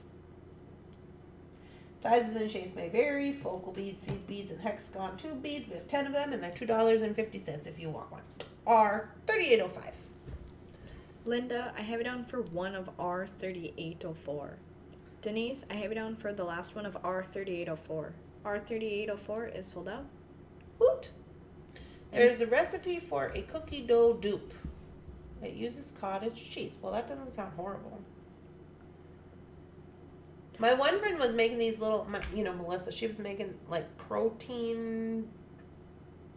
Sizes and shapes may vary. Focal beads, seed beads, and hexagon tube beads. We have 10 of them and they're $2.50 if you want one. Or $38.05. Linda, I have it down for one of R3804. Denise, I have it down for the last one of R3804. R3804 is sold out. Woot! There's a recipe for a cookie dough dupe. It uses cottage cheese. Well, that doesn't sound horrible. My one friend was making these little, Melissa, she was making like protein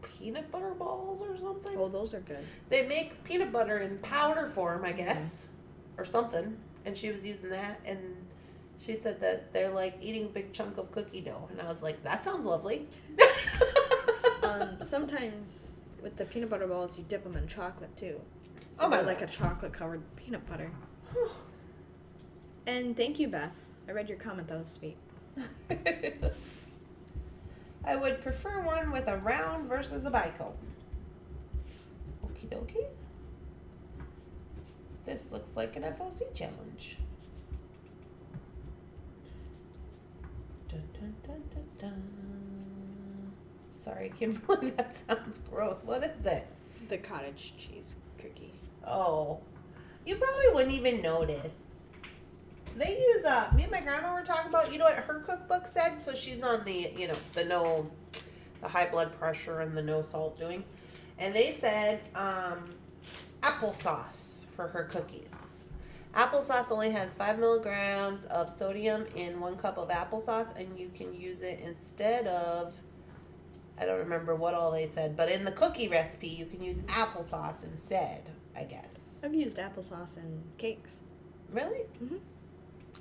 peanut butter balls or something. Oh, those are good. They make peanut butter in powder form, I guess, or something. And she was using that, and she said that they're like eating a big chunk of cookie dough. And I was like, that sounds lovely. Sometimes with the peanut butter balls, you dip them in chocolate too. So Oh my they're like Lord. a chocolate covered peanut butter. And thank you, Beth. I read your comment. That was sweet. I would prefer one with a round versus a bicone. Okie dokie. This looks like an FOC challenge. Dun, dun, dun, dun, dun. Sorry, Kimberly, that sounds gross. What is it? The cottage cheese cookie. Oh, you probably wouldn't even notice. They use, me and my grandma were talking about, what her cookbook said? So she's on the, the high blood pressure and the no salt doings. And they said, applesauce for her cookies. Applesauce only has 5 milligrams of sodium in 1 cup of applesauce, and you can use it instead of, I don't remember what all they said, but in the cookie recipe, you can use applesauce instead, I guess. I've used applesauce in cakes. Really? Mm-hmm.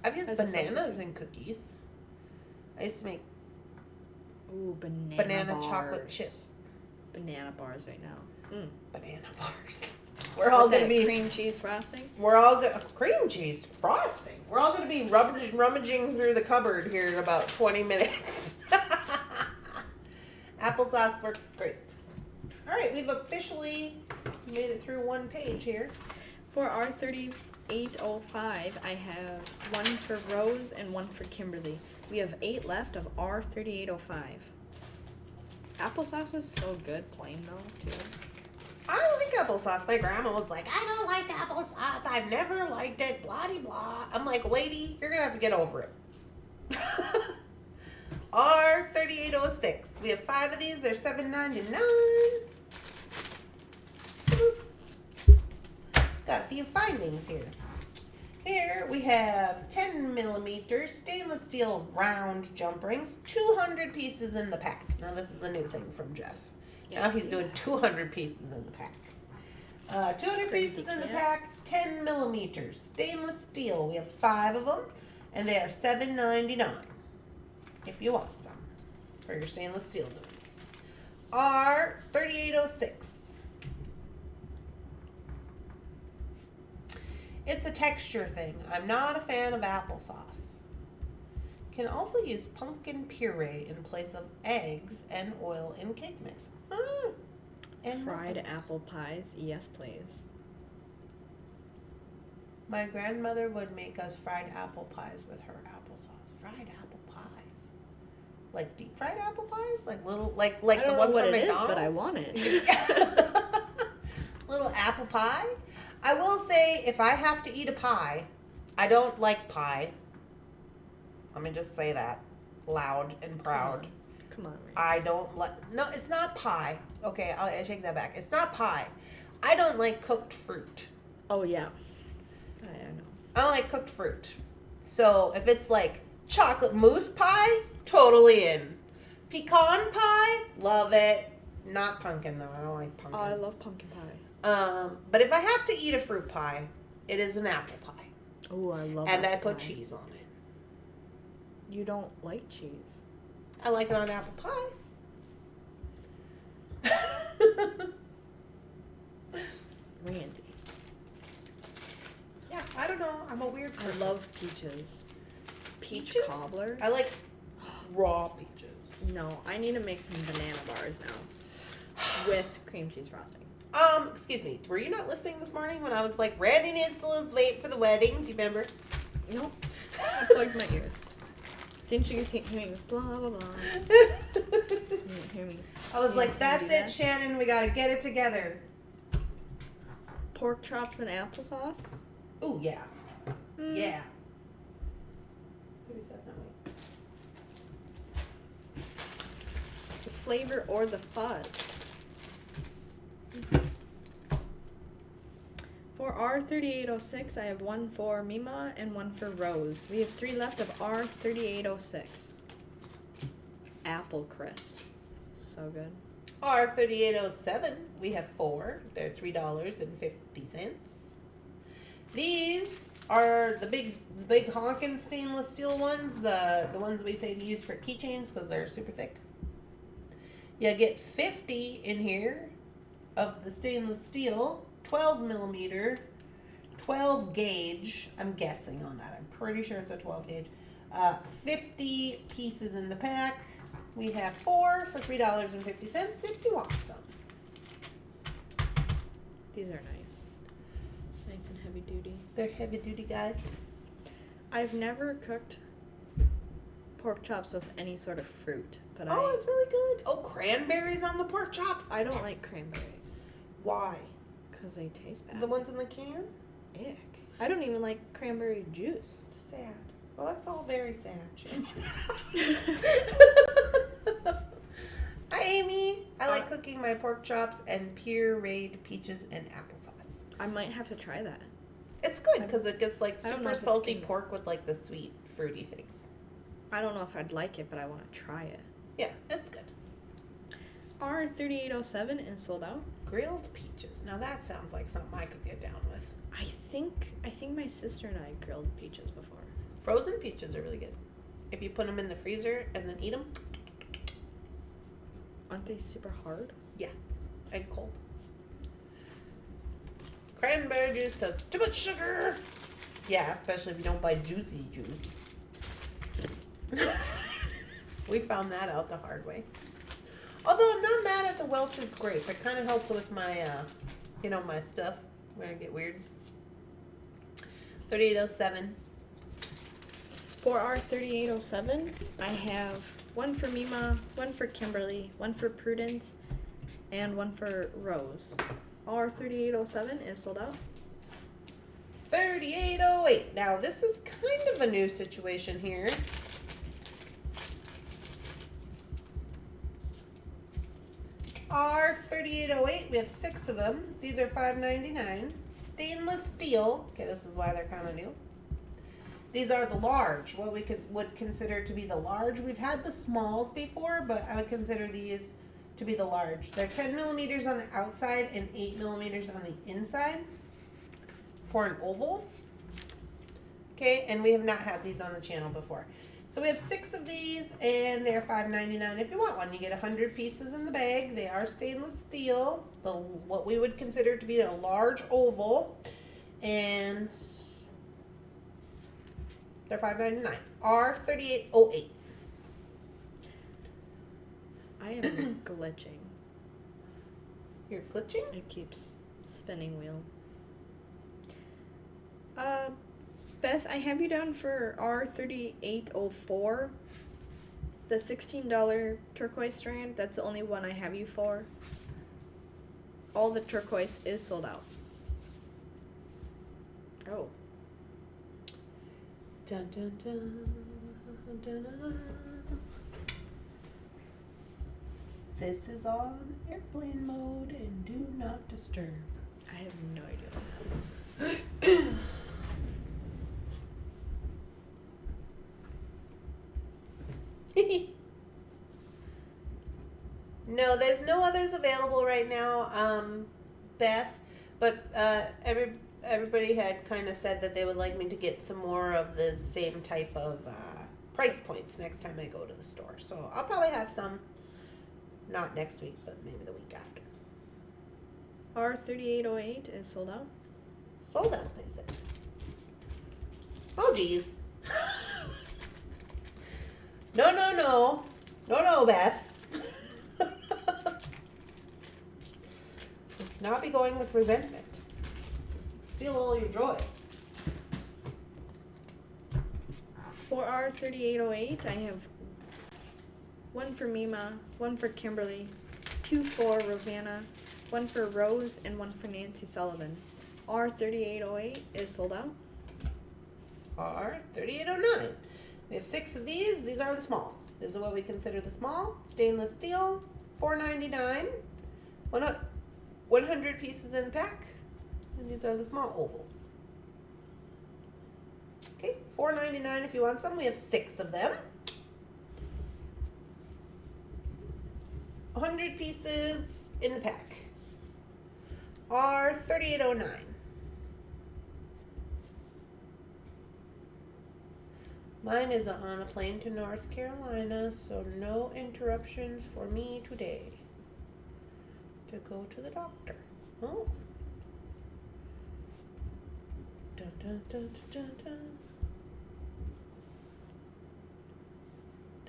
I've used As a bananas substitute. in cookies. I used to make Ooh, banana bars. chocolate chip. Banana bars right now. banana bars. We're all With gonna that be cream cheese frosting. We're all cream cheese frosting. We're all gonna be rummaging through the cupboard here in about 20 minutes. Applesauce works great. All right, we've officially made it through 1 page here. For R3805, I have one for Rose and one for Kimberly. We have 8 left of R3805. Applesauce is so good plain though, too. I like applesauce. My grandma was like, I don't like applesauce. I've never liked it, blah, de, blah. I'm like, lady, you're going to have to get over it. R3806. We have 5 of these. They're $7.99. Got a few findings here. Here we have 10 millimeter stainless steel round jump rings, 200 pieces in the pack. Now this is a new thing from Jeff. Now he's doing 200 pieces in the pack. 200 Crazy pieces in the cat. pack, 10 millimeters, stainless steel. We have 5 of them, and they are $7.99 if you want some for your stainless steel doings. R3806. It's a texture thing. I'm not a fan of applesauce. can also use pumpkin puree in place of eggs and oil in cake mix. And Fried muffins. apple pies, yes please. My grandmother would make us fried apple pies with her applesauce. Fried apple pies. Like deep fried apple pies? Like little, like I the don't know ones what from it is, McDonald's? but I want it. Little apple pie. I will say, if I have to eat a pie, I don't like pie. Let me just say that loud and proud. Come on, Ray. I don't like. No, it's not pie. Okay, I take that back. It's not pie. I don't like cooked fruit. Oh yeah, I know. I don't like cooked fruit. So if it's like chocolate mousse pie, totally in. Pecan pie, love it. Not pumpkin though. I don't like Oh, pumpkin. I love pumpkin pie. But if I have to eat a fruit pie, it is an apple pie. Oh, I love. And I apple put pie. cheese on it. You don't like cheese. I like it on apple pie. Randy. Yeah, I don't know. I'm a weird I person. love peaches. Peach Peaches? cobbler. I like raw peaches. No, I need to make some banana bars now with cream cheese frosting. Excuse me. Were you not listening this morning when I was like, Randy needs to lose weight for the wedding? Do you remember? Nope. I plugged my ears. Didn't you hear me? Blah blah blah. You didn't hear me. I was You like, didn't see me that's do it, that? Shannon. We gotta get it together. Pork chops and applesauce. Ooh, yeah. Mm. Yeah. The flavor or the fuzz. For R3806, I have one for Mima and one for Rose. We have 3 left of R3806. Apple crisp. So good. R3807, we have 4. They're $3.50. These are the big honkin' stainless steel ones, the ones we say to use for keychains because they're super thick. You get 50 in here of the stainless steel, 12 millimeter, 12 gauge. I'm guessing on that. I'm pretty sure it's a 12 gauge. 50 pieces in the pack. We have 4 for $3.50 if you want some. These are nice. Nice and heavy duty. They're heavy duty, guys. I've never cooked pork chops with any sort of fruit, but Oh, it's really good. Oh, cranberries on the pork chops. I don't like cranberries Why? because they taste bad. The ones in the can? Ick. I don't even like cranberry juice. Sad. Well, that's all very sad. Jen. Hi, Amy. I like cooking my pork chops and pureed peaches and applesauce. I might have to try that. It's good because it gets like I don't know super if it's salty kingdom. pork with like the sweet, fruity things. I don't know if I'd like it, but I want to try it. Yeah, it's good. R3807 is sold out. Grilled peaches. Now that sounds like something I could get down with. I think my sister and I grilled peaches before. Frozen peaches are really good. If you put them in the freezer and then eat them, Aren't they super hard? and cold. Cranberry juice says too much sugar. Yeah, especially if you don't buy juicy juice. We found that out the hard way. Although I'm not mad at the Welch's grape. It kind of helps with my, my stuff. We're gonna get weird. 3807. For R3807, I have one for Mima, one for Kimberly, one for Prudence, and one for Rose. R3807 is sold out. 3808. Now this is kind of a new situation here. R3808. We have 6 of them. These are $5.99. Stainless steel. Okay, this is why they're kind of new. These are the large, what we would consider to be the large. We've had the smalls before, but I would consider these to be the large. They're 10 millimeters on the outside and 8 millimeters on the inside for an oval. Okay, and we have not had these on the channel before. So we have 6 of these, and they're $5.99 if you want one. You get 100 pieces in the bag. They are stainless steel, what we would consider to be a large oval, and They're $5.99. R3808. I am glitching. You're glitching? It keeps spinning wheel. Beth, I have you down for R3804. The $16 turquoise strand, that's the only one I have you for. All the turquoise is sold out. Oh. Dun, dun, dun, dun, dun. This is on airplane mode and do not disturb. I have no idea what's happening. No, there's no others available right now, Beth. But everybody had kind of said that they would like me to get some more of the same type of price points next time I go to the store. So I'll probably have some, not next week, but maybe the week after. R3808 is sold out. Sold out, they said. Oh, geez. No, no, no. No, no, Beth. Not be going with resentment. Steal all your joy. For R3808, I have one for Mima, one for Kimberly, two for Rosanna, one for Rose, and one for Nancy Sullivan. R3808 is sold out. R3809. We have 6 of these. These are the small. This is what we consider the small. Stainless steel, $4.99. 100 pieces in the pack. And these are the small ovals. Okay, $4.99 if you want some. We have 6 of them. 100 pieces in the pack. R3809. Mine is on a plane to North Carolina, so no interruptions for me today to go to the doctor. Oh. Dun, dun, dun, dun, dun.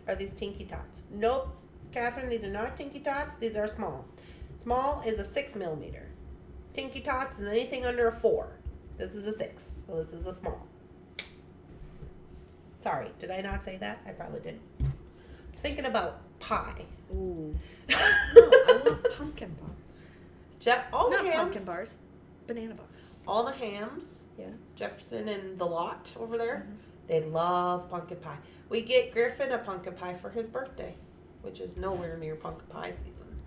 Are these Tinky Tots? Nope, Catherine, these are not Tinky Tots. These are small. Small is a 6 millimeter. Tinky Tots is anything under a 4. This is a 6, so this is a small. Sorry, did I not say that? I probably did. Thinking about pie. Ooh. No, I want pumpkin bars. All the Not hams. pumpkin bars. Banana bars. All the hams. Yeah. Jefferson and the lot over there. Mhm. They love pumpkin pie. We get Griffin a pumpkin pie for his birthday, which is nowhere near pumpkin pie season.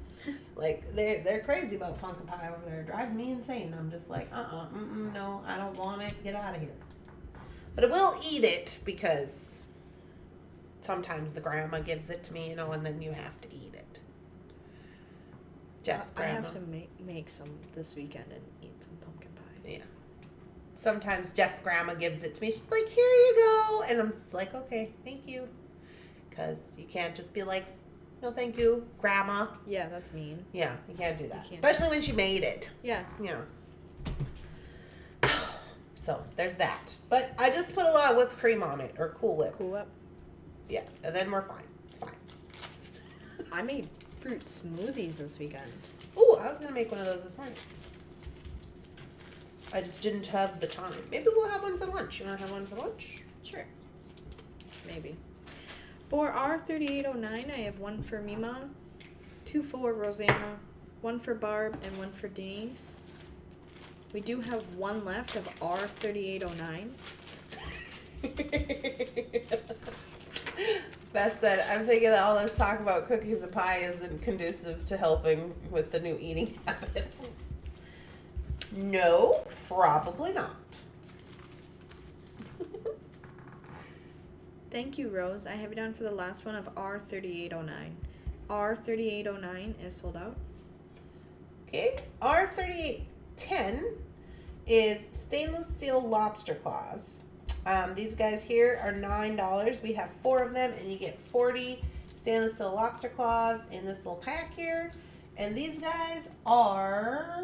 Like they're crazy about pumpkin pie over there. It drives me insane. I'm just like, no, I don't want it. Get out of here. But I will eat it because sometimes the grandma gives it to me, and then you have to eat it. Jeff's grandma. I have to make some this weekend and eat some pumpkin pie. Yeah. Sometimes Jeff's grandma gives it to me. She's like, here you go. And I'm just like, okay, thank you. Because you can't just be like, no, thank you, grandma. Yeah, that's mean. Yeah, you can't do that. You can't. Especially when she made it. Yeah. Yeah. So there's that. But I just put a lot of whipped cream on it, or Cool Whip. Cool Whip. Yeah, and then we're fine. Fine. I made fruit smoothies this weekend. Ooh, I was going to make one of those this morning. I just didn't have the time. Maybe we'll have one for lunch. You want to have one for lunch? Sure. Maybe. For R3809, I have one for Mima, two for Rosanna, one for Barb, and one for Denise. We do have one left of R3809. Beth said, I'm thinking that all this talk about cookies and pie isn't conducive to helping with the new eating habits. No, probably not. Thank you, Rose. I have you down for the last one of R3809. R3809 is sold out. Okay, R3810 is stainless steel lobster claws. These guys here are $9. We have 4 of them, and you get 40 stainless steel lobster claws in this little pack here. And these guys are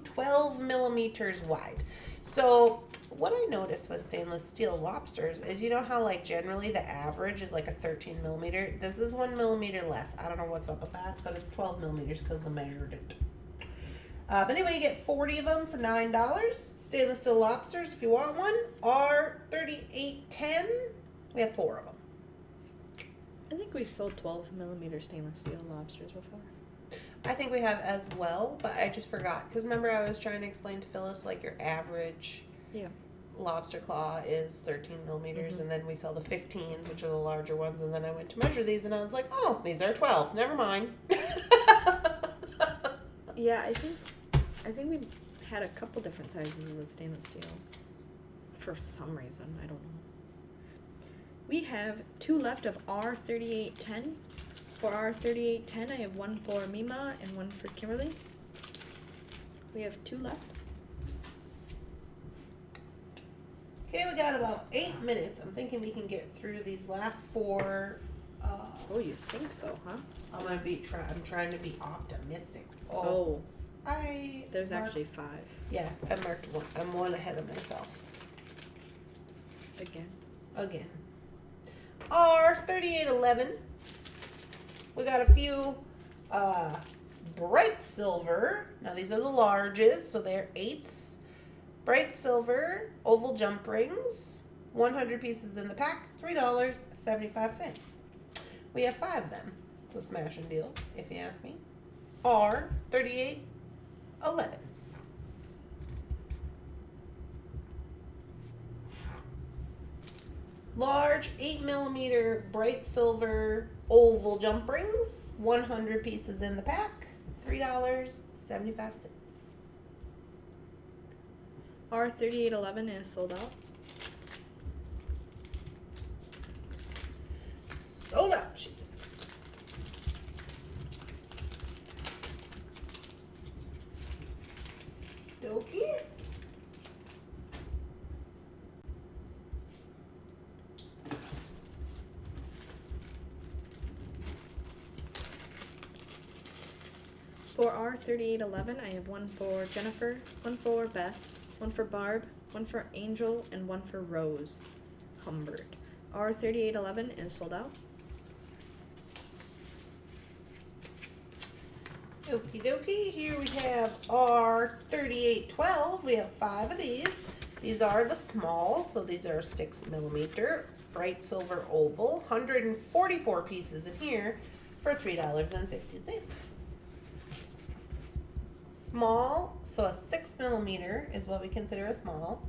12 millimeters wide. So what I noticed with stainless steel lobsters is, you know how like generally the average is like a 13 millimeter? This is 1 millimeter less. I don't know what's up with that, but it's 12 millimeters because they measured it. But anyway, you get 40 of them for $9. Stainless steel lobsters, if you want one, are $38.10. We have 4 of them. I think we've sold 12 millimeter stainless steel lobsters before. I think we have as well, but I just forgot. Because remember I was trying to explain to Phyllis, like your average lobster claw is 13 millimeters, and then we sell the 15s, which are the larger ones, and then I went to measure these, and I was like, oh, these are 12s. Never mind. Yeah, I think we had a couple different sizes of the stainless steel. For some reason, I don't know. We have 2 left of R3810. For R3810, I have 1 for Mima and 1 for Kimberly. We have 2 left. Okay, we got about 8 minutes. I'm thinking we can get through these last 4. Oh, you think so, huh? I'm trying to be optimistic. Oh. There's marked, actually 5. Yeah, I marked 1. I'm 1 ahead of myself. Again. R3811. We got a few bright silver. Now these are the largest, so they're 8s. Bright silver oval jump rings. 100 pieces in the pack. $3.75. We have 5 of them. It's a smashing deal, if you ask me. R3811. Large 8 millimeter bright silver oval jump rings, 100 pieces in the pack, $3.75. R3811 is sold out. Sold out, she says. Dokie. For R3811, I have 1 for Jennifer, 1 for Beth, 1 for Barb, 1 for Angel, and 1 for Rose Humbert. R3811 is sold out. Okie dokie. Here we have R3812. We have 5 of these. These are the small, so these are 6 millimeter bright silver oval. 144 pieces in here for $3.50. Small, so a 6 millimeter is what we consider a small.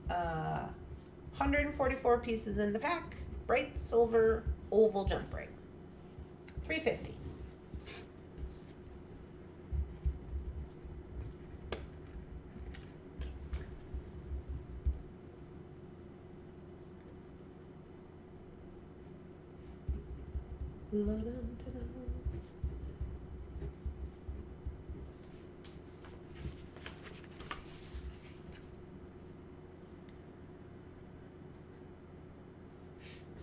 144 pieces in the pack. Bright silver oval jump ring. $3.50.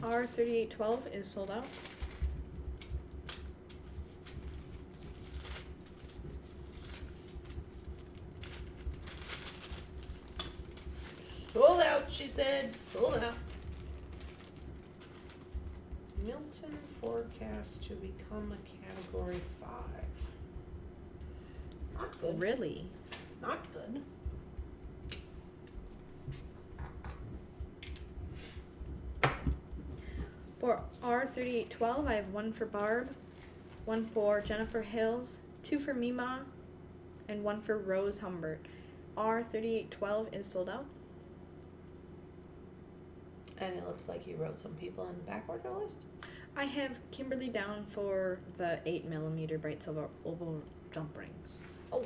R3812 is sold out. Sold out, she said. Sold out. Milton forecast to become a category 5. Not good. Really? Not good. For R3812, I have 1 for Barb, 1 for Jennifer Hills, 2 for Mima, and 1 for Rose Humbert. R3812 is sold out. And it looks like you wrote some people on the back order list. I have Kimberly down for the 8 millimeter bright silver oval jump rings. Oh,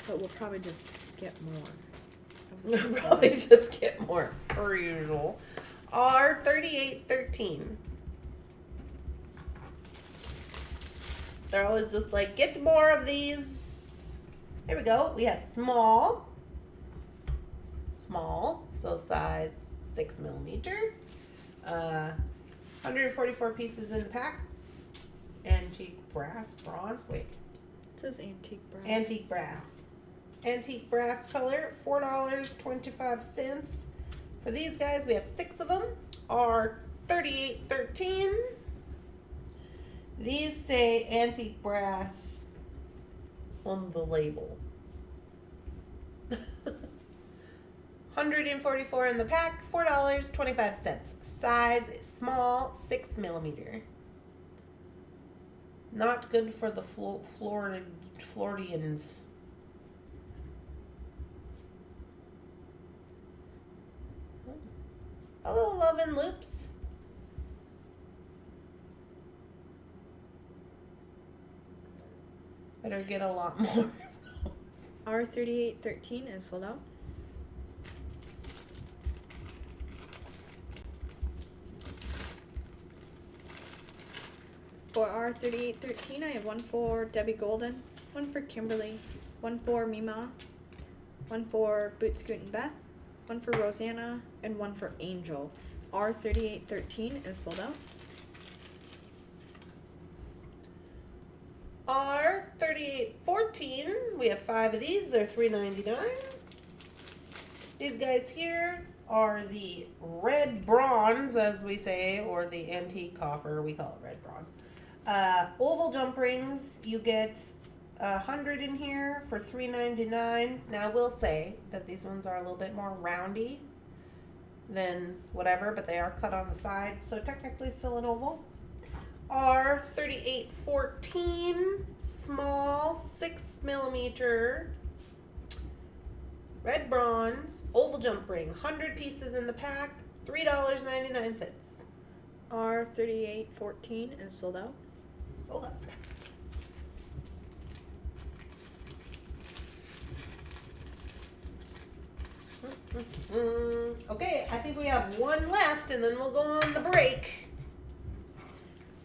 But we'll probably just get more. okay. Probably just get more per usual. R3813. They're always just like, get more of these. Here we go. We have small. Small, so size 6 millimeter. 144 pieces in the pack. Antique brass, bronze. Wait. It says antique brass. Antique brass. antique brass color, $4.25. For these guys, we have 6 of them, are $38.13. These say antique brass on the label. 144 in the pack, $4.25. Size is small, 6mm. Not good for the Floridians. Hello, Love and Loops. Better get a lot more. R3813 is sold out. For R3813, I have one for Debbie Golden, one for Kimberly, one for Mima, one for Boot Scoot and Beth, one for Rosanna, and one for Angel. R3813 is sold out. R3814, we have 5 of these, they're $3.99. These guys here are the red bronze, as we say, or the antique copper, we call it red bronze. Oval jump rings, you get 100 in here for $3.99. Now I will say that these ones are a little bit more roundy than whatever, but they are cut on the side, so technically still an oval. R3814, small, 6mm, red bronze, oval jump ring, 100 pieces in the pack, $3.99. R3814 is sold out. Sold out. Okay, I think we have one left, and then we'll go on the break.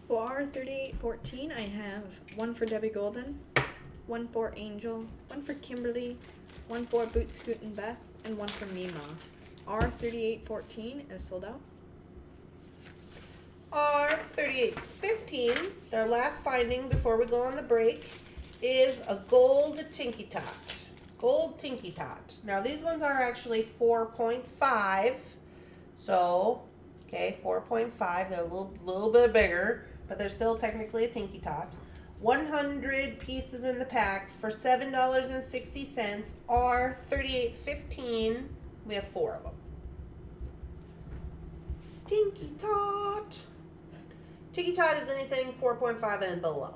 For R3814, I have one for Debbie Golden, one for Angel, one for Kimberly, one for Boot Scoot and Beth, and one for Mima. R3814 is sold out. R3815, their last finding before we go on the break, is a gold Tinky Tot. Gold Tinky Tot. Now these ones are actually 4.5. So, okay, 4.5. They're a little bit bigger, but they're still technically a Tinky Tot. 100 pieces in the pack for $7.60. R3815. We have 4 of them. Tinky Tot. Tinky Tot is anything 4.5 and below.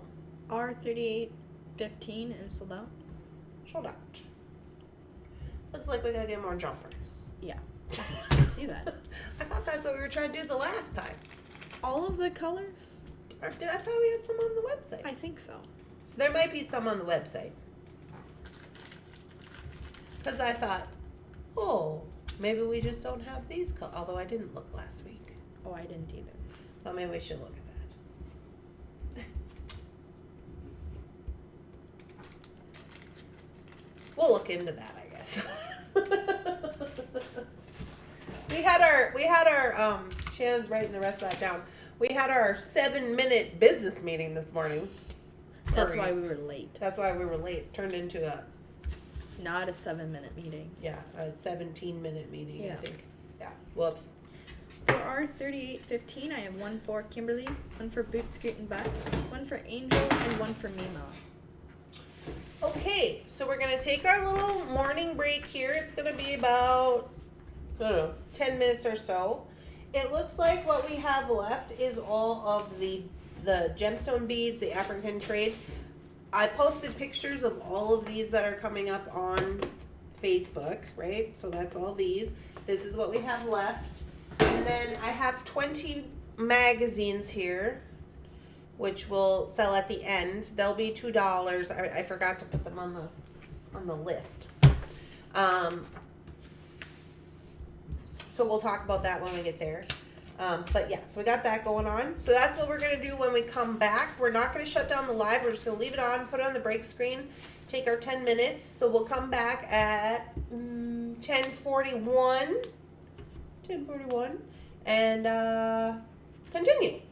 R3815 is sold out. Sold out. Looks like we gotta get more jumpers. Yeah, I see that. I thought that's what we were trying to do the last time. All of the colors? Or I thought we had some on the website. I think so. There might be some on the website. Because I thought, oh, maybe we just don't have these colors. Although I didn't look last week. Oh, I didn't either. Well, maybe we should look at that. We'll look into that, I guess. we had our Shannon's writing the rest of that down. We had our 7-minute business meeting this morning. That's why we were late. That's why we were late. Turned into not a 7-minute meeting. a 17-minute meeting, Yeah. I think. Yeah. Whoops. For R3815, I have one for Kimberly, one for Boot Scoot and Beth, one for Angel, and one for Mima. Okay, so we're gonna take our little morning break here. It's gonna be about, I don't know, 10 minutes or so. It looks like what we have left is all of the gemstone beads, the African trade. I posted pictures of all of these that are coming up on Facebook, right? So that's all these. This is what we have left. And then I have 20 magazines here, which will sell at the end. They'll be $2. I forgot to put them on the list. So we'll talk about that when we get there. But yeah, so we got that going on. So that's what we're gonna do when we come back. We're not gonna shut down the live. We're just gonna leave it on, put it on the break screen, take our 10 minutes. So we'll come back at 10:41, and continue.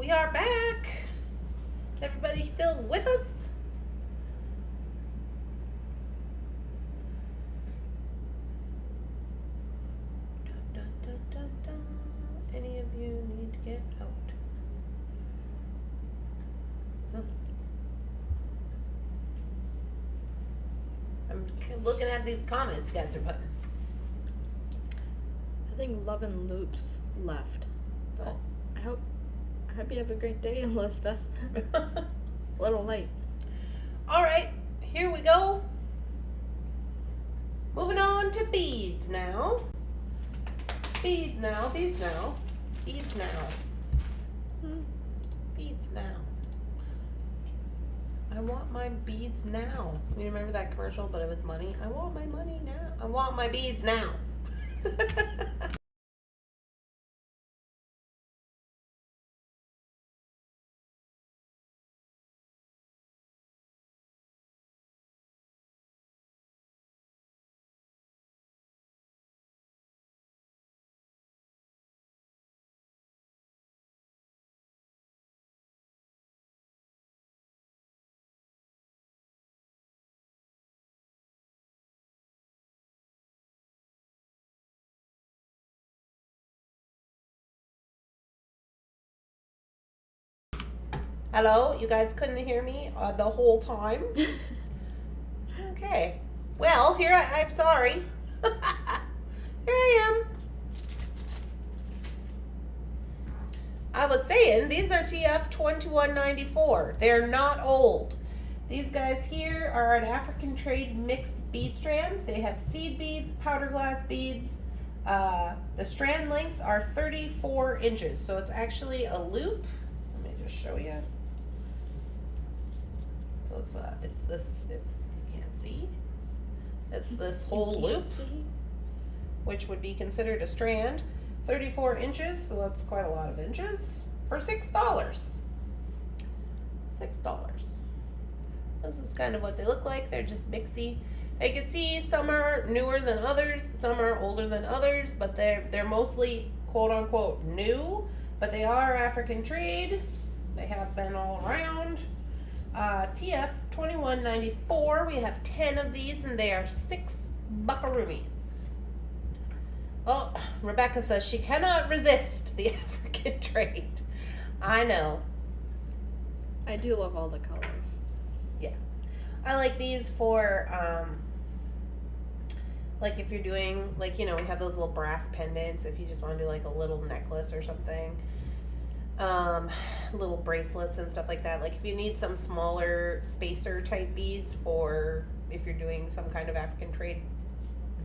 we are back. Is everybody still with us? Dun, dun, dun, dun. Any of you need to get out? I'm looking at these comments you guys are putting. I think Love and Loops left. But Oh. I hope you have a great day, Elizabeth. A little late. All right, here we go. Moving on to beads now. Beads now, beads now, beads now, beads now. I want my beads now. You remember that commercial, but it was money? I want my money now. I want my beads now. Hello, you guys couldn't hear me the whole time? Okay. Well, I'm sorry. Here I am. I was saying, these are TF 2194. They're not old. These guys here are an African trade mixed bead strand. They have seed beads, powder glass beads. The strand lengths are 34 inches. So it's actually a loop. Let me just show you. So it's this, you can't see. It's this whole loop, which would be considered a strand. 34 inches, so that's quite a lot of inches, for $6. $6. This is kind of what they look like. They're just mixy. You can see some are newer than others, some are older than others, but they're mostly quote unquote new, but they are African trade. They have been all around. TF 2194. We have 10 of these, and they are 6 buckaroonies. Well, Rebecca says she cannot resist the African trade. I know. I do love all the colors. Yeah. I like these for, like if you're doing, like, you know, we have those little brass pendants, if you just want to do like a little necklace or something. Little bracelets and stuff like that. Like if you need some smaller spacer type beads for if you're doing some kind of African trade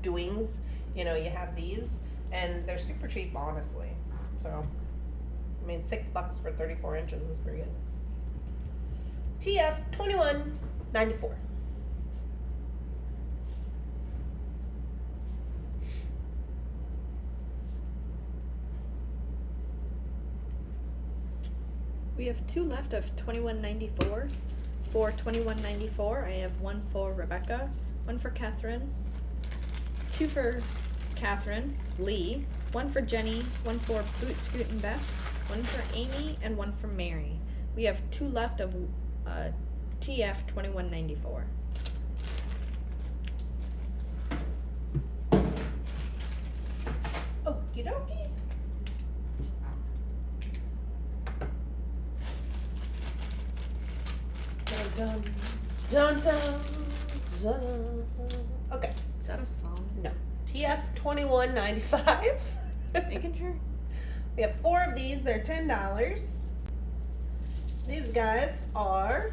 doings, you know, you have these, and they're super cheap, honestly. So, I mean, $6 for 34 inches is pretty good. TF 2194. We have 2 left of 2194. For 2194, I have 1 for Rebecca, 1 for Catherine, 2 for Catherine, Lee, 1 for Jenny, 1 for Boot Scoot and Beth, 1 for Amy, and 1 for Mary. We have 2 left of TF 2194. Okie dokie. Dun, dun, dun, dun. Okay. Is that a song? No. TF 2195. Making sure. We have 4 of these. They're $10. These guys are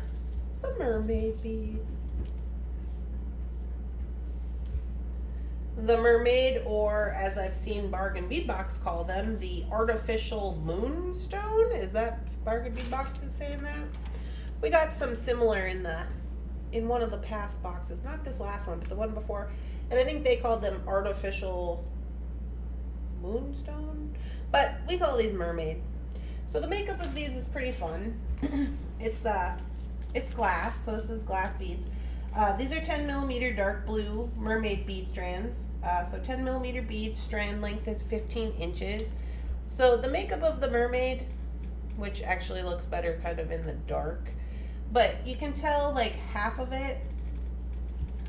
the mermaid beads. The mermaid, or as I've seen Bargain Bead Box call them, the artificial moonstone. Is that Bargain Bead Box is saying that? We got some similar in one of the past boxes, not this last one, but the one before, and I think they called them artificial moonstone, but we call these mermaid. So the makeup of these is pretty fun. It's glass, so this is glass beads. These are 10mm dark blue mermaid bead strands. So 10mm beads, strand length is 15 inches. So the makeup of the mermaid which actually looks better kind of in the dark. But you can tell like half of it,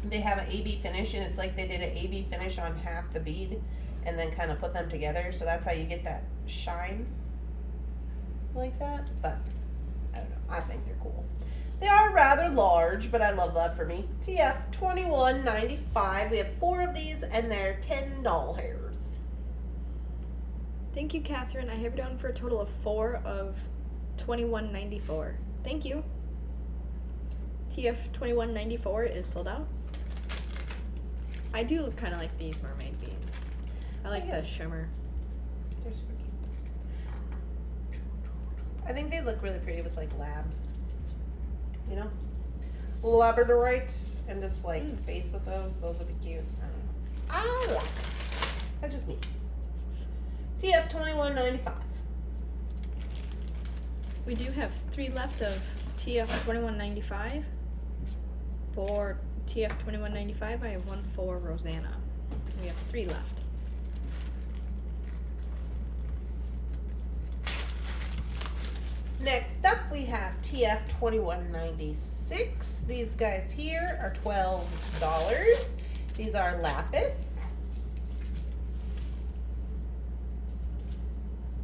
they have an AB finish, and it's like they did an AB finish on half the bead and then kind of put them together. So that's how you get that shine like that. But I don't know, I think they're cool. They are rather large, but I love that for me. TF $21.95. We have 4 of these, and they're $10 hairs. Thank you, Catherine. I have it down for a total of 4 of $21.94. Thank you. TF $21.94 is sold out. I do kind of like these mermaid beads. I like the shimmer. They're super cute. I think they look really pretty with like labs. You know? Labradorite and just like space with those. Those would be cute. I don't know. I like it. That's just me. TF $21.95. We do have 3 left of TF $21.95. For TF $21.95, I have 1 for Rosanna. We have 3 left. Next up, we have TF $21.96. These guys here are $12. These are lapis.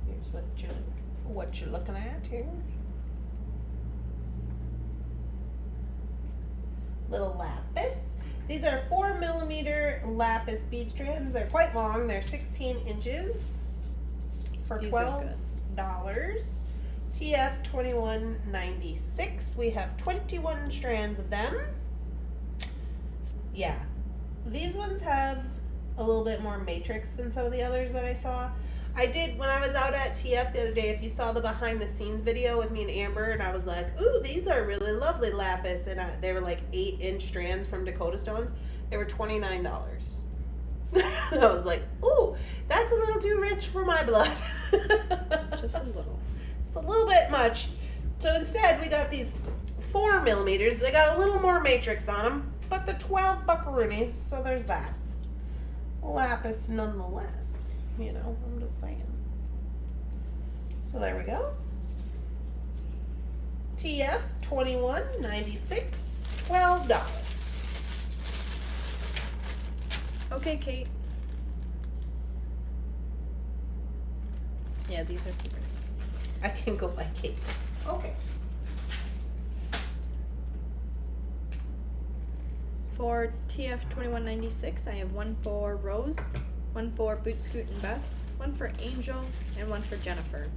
Here's what you're looking at here. Little lapis. These are 4mm lapis bead strands. They're quite long. They're 16 inches for $12. TF $21.96. We have 21 strands of them. Yeah, these ones have a little bit more matrix than some of the others that I saw. I did, when I was out at TF the other day, if you saw the behind the scenes video with me and Amber, and I was like, ooh, these are really lovely lapis, and they were like 8-inch strands from Dakota Stones. They were $29. And I was like, ooh, that's a little too rich for my blood. Just a little. It's a little bit much. So instead, we got these 4mm. They got a little more matrix on them, but they're 12 buckaroonies, so there's that. Lapis nonetheless. You know, I'm just saying. So there we go. TF $21.96, $12. Okay, Kate. Yeah, these are super nice. I can go by Kate. Okay. For TF $21.96, I have 1 for Rose, 1 for Boot Scoot and Beth, 1 for Angel, and 1 for Jennifer.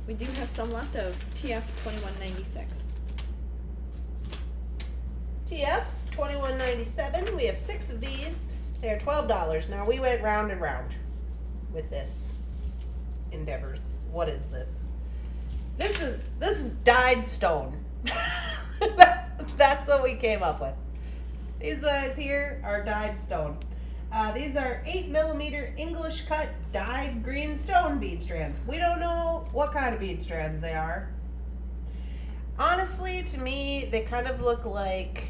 We do have some left of TF $21.96. TF $21.97. We have 6 of these. They're $12. Now we went round and round with this endeavors. What is this? This is dyed stone. That's what we came up with. These guys here are dyed stone. These are 8mm English cut dyed green stone bead strands. We don't know what kind of bead strands they are. Honestly, to me, they kind of look like,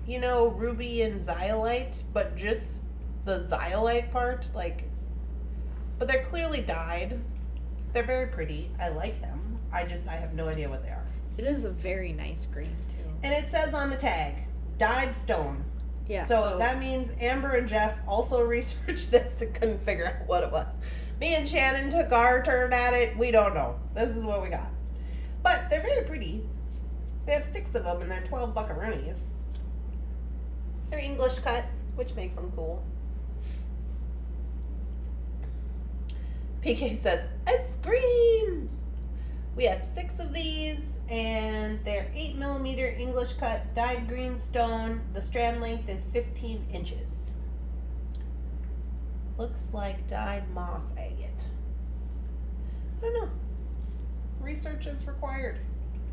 you know, ruby and zeolite, but just the zeolite part, like, but they're clearly dyed. They're very pretty. I like them. I have no idea what they are. It is a very nice green, too. And it says on the tag, dyed stone. Yeah. So that means Amber and Jeff also researched this and couldn't figure out what it was. Me and Shannon took our turn at it. We don't know. This is what we got. But they're very pretty. We have 6 of them and they're 12 buckaroonies. They're English cut, which makes them cool. PK says, it's green! We have 6 of these, and they're 8mm English cut dyed green stone. The strand length is 15 inches. Looks like dyed moss agate. I don't know. Research is required.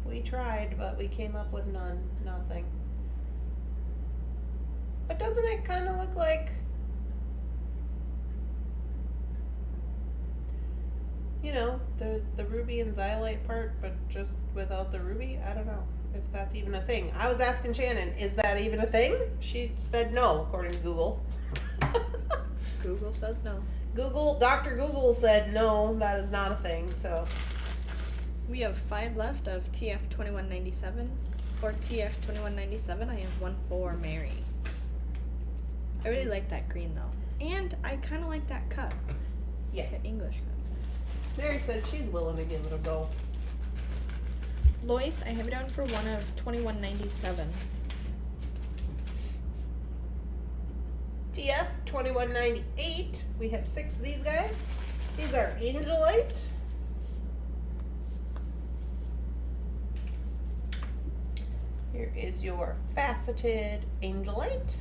We tried, but we came up with nothing. But doesn't it kind of look like, you know, the ruby and zeolite part, but just without the ruby? I don't know if that's even a thing. I was asking Shannon, is that even a thing? She said no, according to Google. Google says no. Dr. Google said no, that is not a thing, so We have 5 left of TF 2197. For TF 2197, I have 1 for Mary. I really like that green though. And I kind of like that cut. Yeah. The English cut. Mary said she's willing to give it a go. Lois, I have it down for 1 of 2197. TF 2198. We have 6 of these guys. These are Angelite. Here is your faceted Angelite.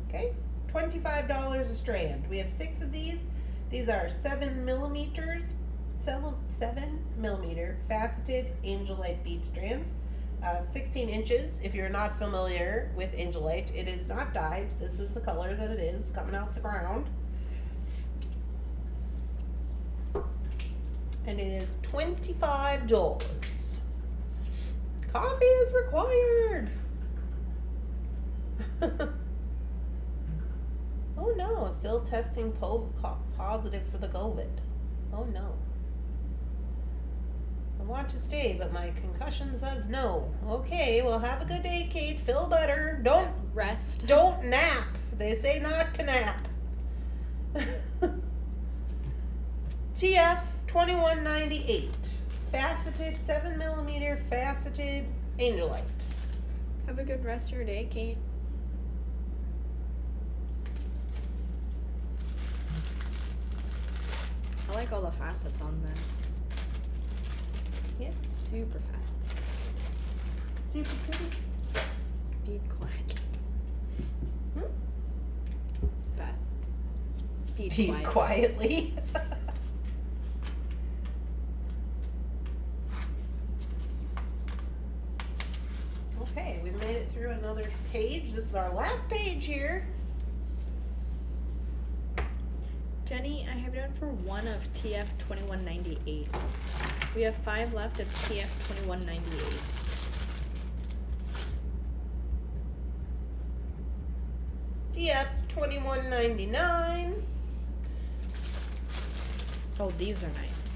Okay, $25 a strand. We have 6 of these. These are 7 millimeters, 7 millimeter faceted Angelite bead strands. 16 inches. If you're not familiar with Angelite, it is not dyed. This is the color that it is coming out the ground. And it is $25. Coffee is required. Oh no, still testing positive for the COVID. Oh no. I want to stay, but my concussion says no. Okay, well have a good day, Kate. Feel better. Don't Rest. Don't nap. They say not to nap. TF 2198. Faceted 7 millimeter faceted Angelite. Have a good rest of your day, Kate. I like all the facets on there. Yeah. Super facet. Super pretty. Bead quiet. Beth. Bead Bead quiet. quietly. Okay, we made it through another page. This is our last page here. Jenny, I have it down for 1 of TF 2198. We have 5 left of TF 2198. TF 2199. Oh, these are nice.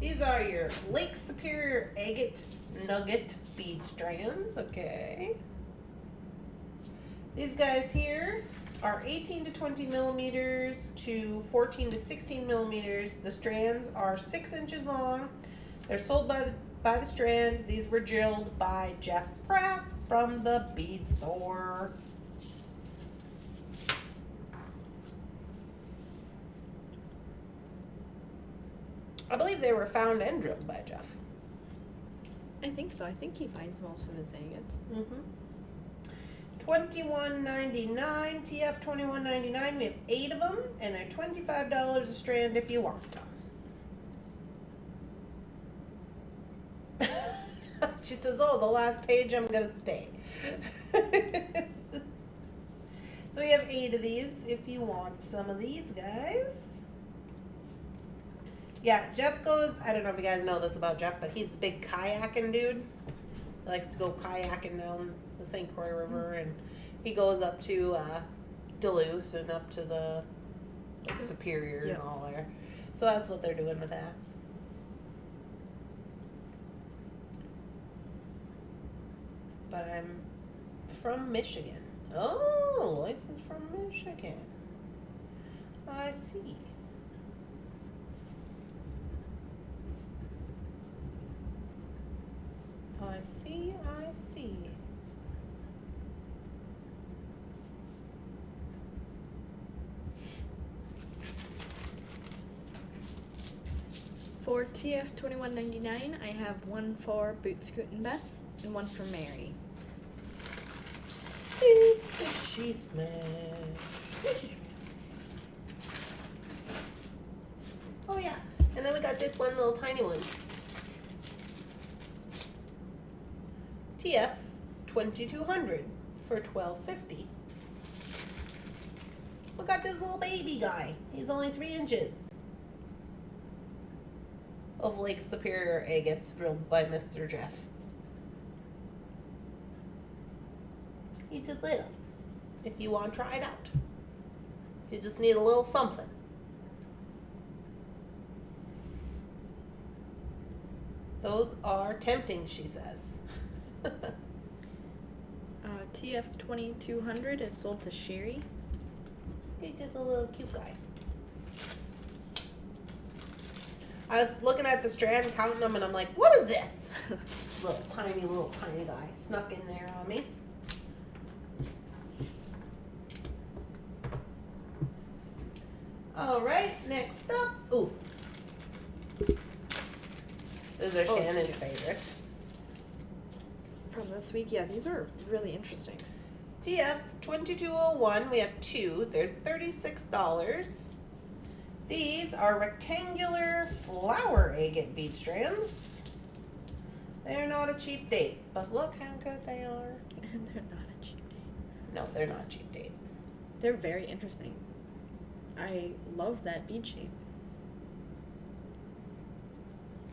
These are your Lake Superior Agate Nugget bead strands. Okay. These guys here are 18 to 20 millimeters to 14 to 16 millimeters. The strands are 6 inches long. They're sold by the strand. These were drilled by Jeff Pratt from the bead store. I believe they were found and drilled by Jeff. I think so. I think he finds most of his agates. $21.99, TF $21.99. We have 8 of them, and they're $25 a strand if you want some. She says, "Oh, the last page, I'm gonna stay." So we have 8 of these if you want some of these guys. Yeah, Jeff goes, I don't know if you guys know this about Jeff, but he's a big kayaking dude. He likes to go kayaking down the St. Croix River, and he goes up to Duluth and up to the like Superior and all there. So that's what they're doing with that. But I'm from Michigan. Oh, Lois is from Michigan. I see. I see, I see. For TF 2199, I have 1 for Boot Scoot and Beth and 1 for Mary. It's the She Smash. Oh yeah, and then we got this one little tiny one. TF 2200 for $12.50. Look at this little baby guy. He's only 3 inches. Of Lake Superior agates drilled by Mr. Jeff. He's just little. If you want to try it out. You just need a little something. Those are tempting, she says. TF 2200 is sold to Sherry. He's just a little cute guy. I was looking at the strand, counting them, and I'm like, what is this? Little tiny guy snuck in there on me. All right, next up. Ooh. This is our Shannon favorite. From this week, yeah, these are really interesting. TF 2201, we have two. They're $36. These are rectangular flower agate bead strands. They're not a cheap date, but look how good they are. And they're not a cheap date. No, they're not a cheap date. They're very interesting. I love that bead shape.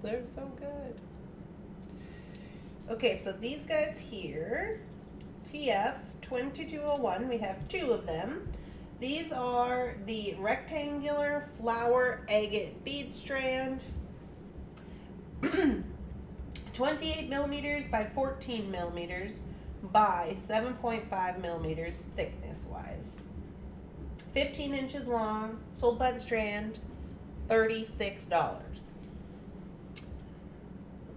They're so good. Okay, so these guys here, TF 2201, we have two of them. These are the rectangular flower agate bead strand. 28 millimeters by 14 millimeters by 7.5 millimeters thickness wise. 15 inches long, sold by the strand, $36. So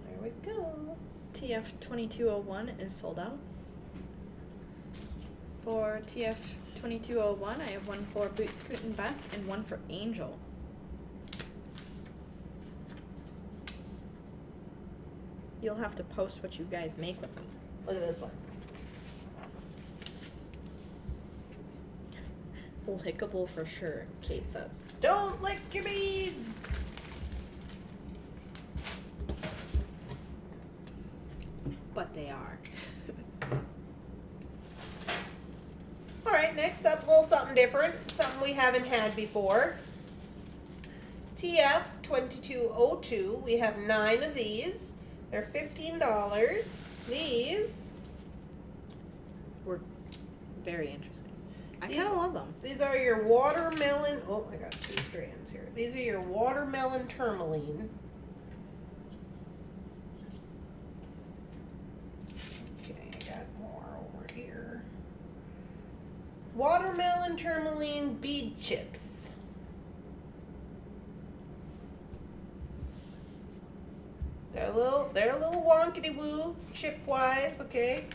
there we go. TF 2201 is sold out. For TF 2201, I have one for Boot Scoot and Beth and one for Angel. You'll have to post what you guys make with them. Look at this one. Lickable for sure, Kate says. Don't lick your beads! But they are. Alright, next up, a little something different. Something we haven't had before. TF 2202. We have 9 of these. They're $15. These Were very interesting. I kind of love them. These are your watermelon. Oh, I got 2 strands here. These are your watermelon tourmaline. Okay, I got more over here. Watermelon tourmaline bead chips. They're a little wonkety woo chip wise, okay.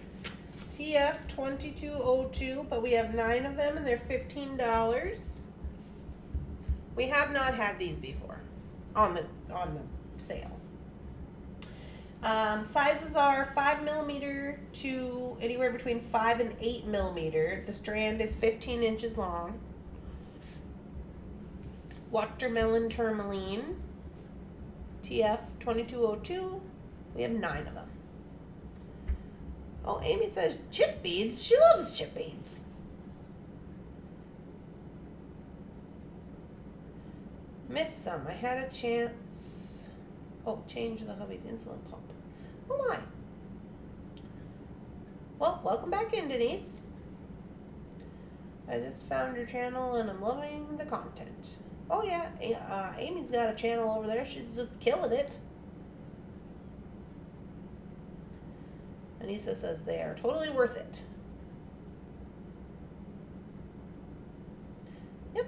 TF 2202, but we have 9 of them and they're $15. We have not had these before on the sale. Sizes are 5 millimeter to anywhere between 5 and 8 millimeter. The strand is 15 inches long. Watermelon tourmaline, TF 2202. We have 9 of them. Oh, Amy says chip beads. She loves chip beads. Missed some. I had a chance. Oh, change the hubby's insulin pump. Oh my. Well, welcome back in, Denise. I just found your channel and I'm loving the content. Oh yeah, Amy's got a channel over there. She's just killing it. Anissa says they are totally worth it. Yep.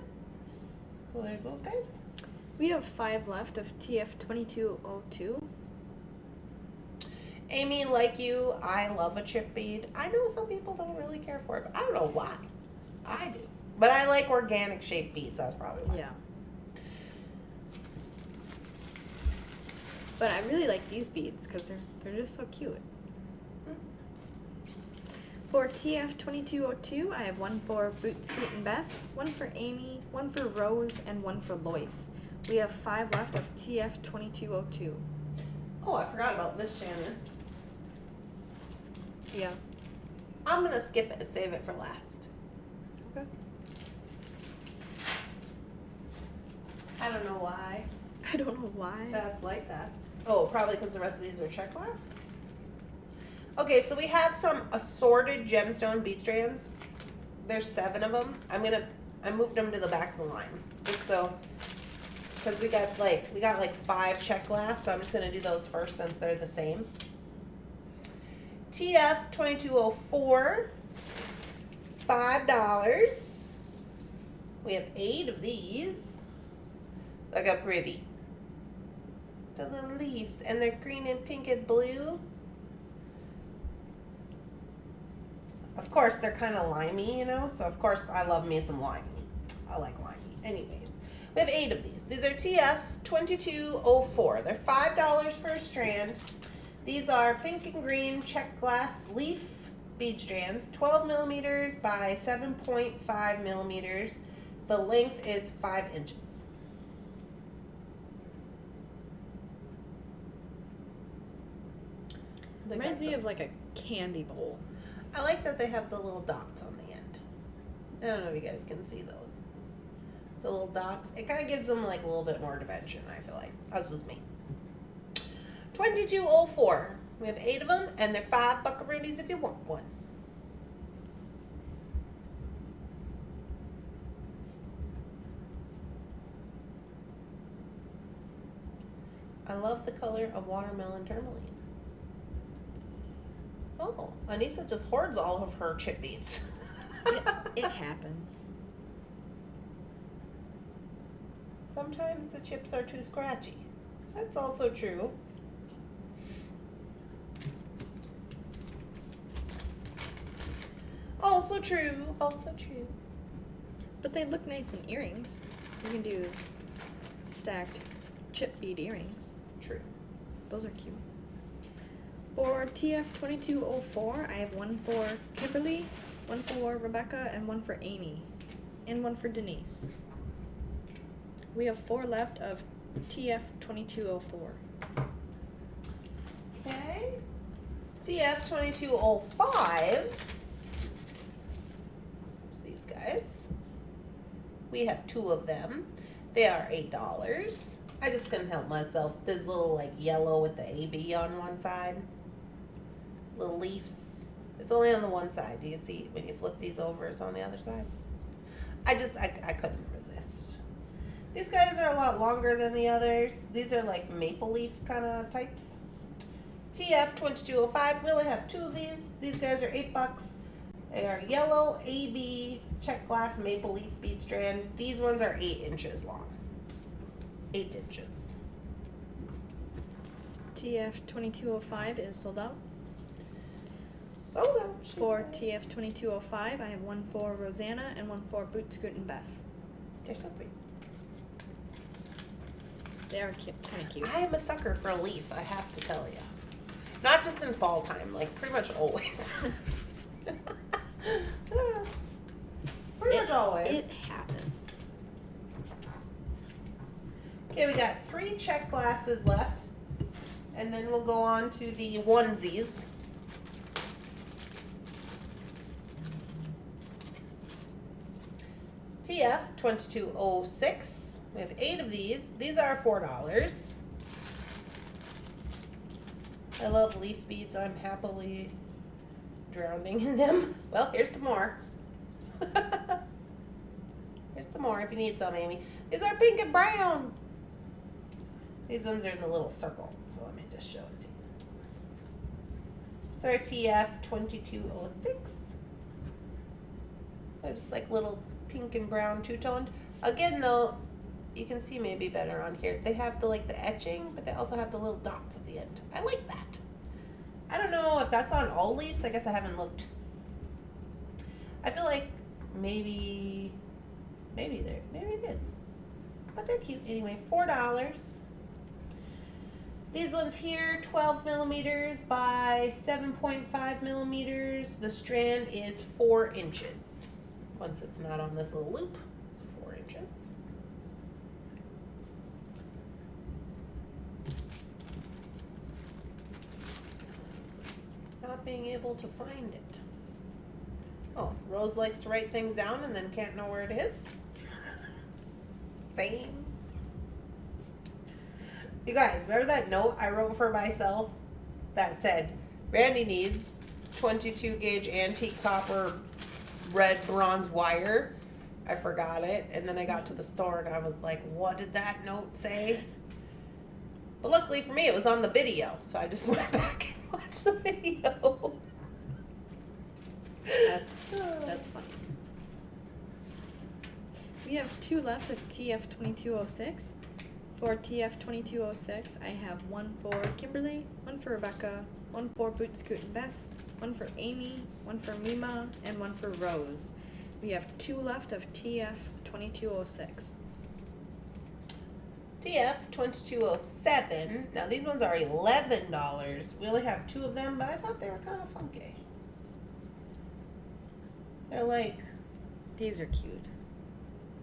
So there's those guys. We have 5 left of TF 2202. Amy, like you, I love a chip bead. I know some people don't really care for it, but I don't know why. I do. But I like organic shaped beads. That's probably why. Yeah. But I really like these beads because they're just so cute. For TF 2202, I have one for Boot Scoot and Beth, one for Amy, one for Rose, and one for Lois. We have 5 left of TF 2202. Oh, I forgot about this, Shannon. Yeah. I'm gonna skip it and save it for last. Okay. I don't know why I don't know why. that's like that. Oh, probably because the rest of these are check glass. Okay, so we have some assorted gemstone bead strands. There's 7 of them. I moved them to the back of the line just so because we got like 5 check glass, so I'm just gonna do those first since they're the same. TF 2204, $5. We have 8 of these. Look how pretty. The little leaves, and they're green and pink and blue. Of course, they're kind of limey, you know, so of course I love me some limey. I like limey. Anyways, we have 8 of these. These are TF 2204. They're $5 for a strand. These are pink and green check glass leaf bead strands, 12 millimeters by 7.5 millimeters. The length is 5 inches. Reminds me of like a candy bowl. I like that they have the little dots on the end. I don't know if you guys can see those. The little dots. It kind of gives them like a little bit more dimension, I feel like. That's just me. 2204. We have 8 of them, and they're 5 buckaroonies if you want one. I love the color of watermelon tourmaline. Oh, Anissa just hoards all of her chip beads. It happens. Sometimes the chips are too scratchy. That's also true. Also true. Also true. But they look nice in earrings. You can do stacked chip bead earrings. True. Those are cute. For TF 2204, I have one for Kimberly, one for Rebecca, and one for Amy, and one for Denise. We have 4 left of TF 2204. Okay. TF 2205. These guys. We have 2 of them. They are $8. I just couldn't help myself. This little like yellow with the AB on one side. Little leaves. It's only on the one side. You can see when you flip these over, it's on the other side. I couldn't resist. These guys are a lot longer than the others. These are like maple leaf kind of types. TF 2205. We only have 2 of these. These guys are $8. They are yellow AB check glass maple leaf bead strand. These ones are 8 inches long. 8 inches. TF 2205 is sold out. Sold out. For TF 2205, I have one for Rosanna and one for Boot Scoot and Beth. They're so pretty. They are kind of cute. I am a sucker for a leaf, I have to tell you. Not just in fall time, like pretty much always. Pretty much always. It happens. Okay, we got 3 check glasses left. And then we'll go on to the onesies. TF 2206. We have 8 of these. These are $4. I love leaf beads. I'm happily drowning in them. Well, here's some more. Here's some more if you need some, Amy. These are pink and brown. These ones are in a little circle, so let me just show it to you. It's our TF 2206. They're just like little pink and brown two-toned. Again, though, you can see maybe better on here. They have the etching, but they also have the little dots at the end. I like that. I don't know if that's on all leaves. I guess I haven't looked. I feel like maybe it is. But they're cute anyway. $4. These ones here, 12 millimeters by 7.5 millimeters. The strand is 4 inches. Once it's not on this little loop, 4 inches. Not being able to find it. Oh, Rose likes to write things down and then can't know where it is. Same. You guys, remember that note I wrote for myself that said, Randy needs 22 gauge antique copper red bronze wire I forgot it, and then I got to the store and I was like, what did that note say? But luckily for me, it was on the video, so I just went back and watched the video. That's funny. We have 2 left of TF2206. For TF2206, I have 1 for Kimberly, 1 for Rebecca, 1 for Boot Scoot and Beth, 1 for Amy, 1 for Mima, and 1 for Rose. We have 2 left of TF2206. TF2207. Now these ones are $11. We only have 2 of them, but I thought they were kind of funky. They're like, These are cute.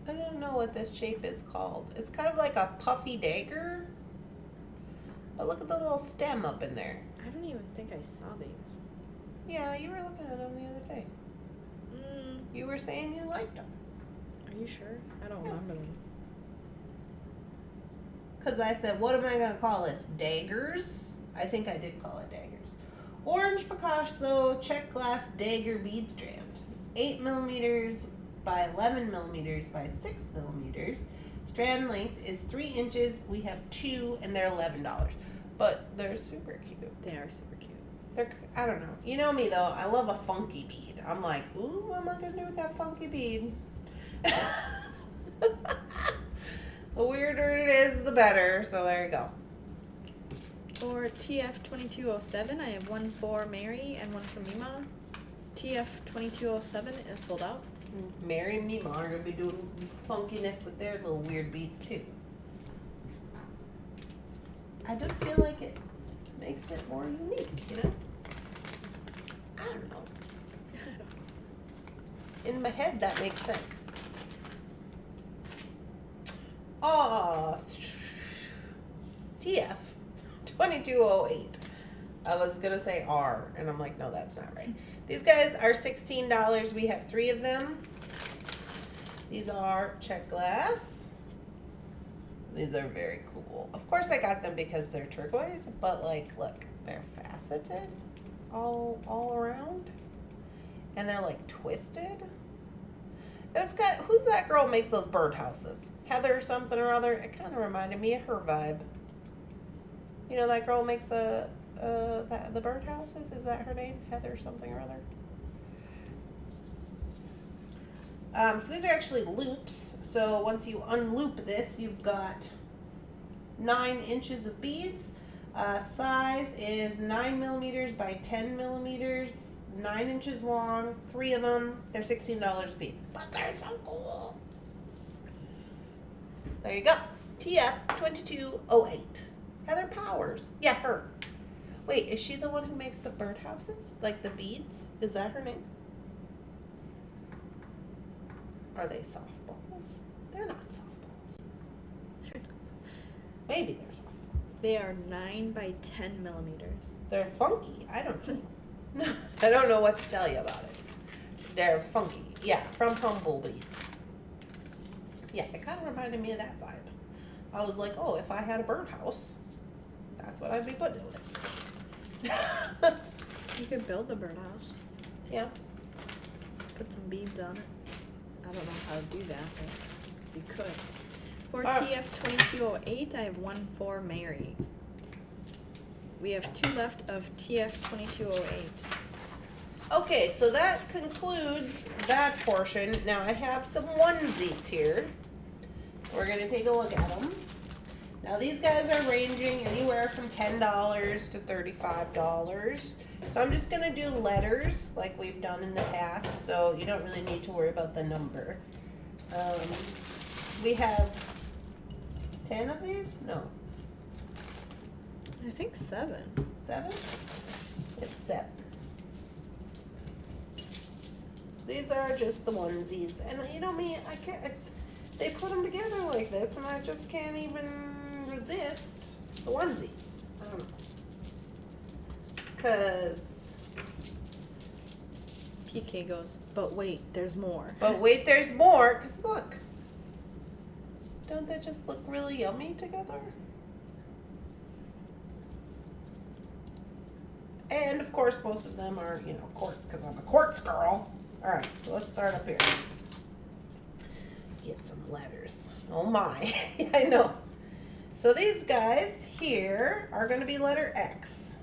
I don't know what this shape is called. It's kind of like a puffy dagger. But look at the little stem up in there. I don't even think I saw these. Yeah, you were looking at them the other day. You were saying you liked them. Are you sure? I don't Yeah. remember them. Because I said, what am I going to call this? Daggers? I think I did call it daggers. Orange Picasso check glass dagger bead strand. 8 millimeters by 11 millimeters by 6 millimeters. Strand length is 3 inches. We have 2 and they're $11. But they're super cute. They are super cute. They're, I don't know. You know me though, I love a funky bead. I'm like, ooh, what am I going to do with that funky bead? The weirder it is, the better. So there you go. For TF2207, I have 1 for Mary and 1 for Mima. TF2207 is sold out. Mary and Mima are going to be doing funkiness with their little weird beads too. I just feel like it makes it more unique, you know? I don't know. In my head, that makes sense. TF 2208. I was gonna say R, and I'm like, no, that's not right. These guys are $16. We have 3 of them. These are check glass. These are very cool. Of course, I got them because they're turquoise, but like, look, they're faceted all around, and they're like twisted. It's got, who's that girl who makes those birdhouses? Heather or something or other. It kind of reminded me of her vibe. You know that girl who makes the birdhouses? Is that her name? Heather something or other. So these are actually loops. So once you unloop this, you've got 9 inches of beads. Size is 9 millimeters by 10 millimeters. 9 inches long, 3 of them. They're $16 a piece. But they're so cool. There you go. TF2208. Heather Powers. Yeah, her. Wait, is she the one who makes the birdhouses? Like the beads? Is that her name? Are they softballs? They're not softballs. Maybe they're softballs. They are 9 by 10 millimeters. They're funky. I don't know. I don't know what to tell you about it. They're funky. Yeah, from Tumblebeads. Yeah, it kind of reminded me of that vibe. I was like, oh, if I had a birdhouse, that's what I'd be putting in it. You could build a birdhouse. Yeah. Put some beads on it. I don't know how to do that, but you could. For Ah. TF2208, I have 1 for Mary. We have 2 left of TF2208. Okay, so that concludes that portion. Now I have some onesies here. We're going to take a look at them. Now these guys are ranging anywhere from $10 to $35. So I'm just going to do letters like we've done in the past, so you don't really need to worry about the number. We have 10 of these? No. I think 7. 7? It's 7. These are just the onesies, and you know me, I can't. They put them together like this, and I just can't even resist the onesies. I don't know, cause PK goes, but wait, there's more. But wait, there's more. Cause look, don't they just look really yummy together? And of course, most of them are, you know, quartz, because I'm a quartz girl. All right, so let's start up here. get some letters. Oh my, I know. So these guys here are going to be letter X.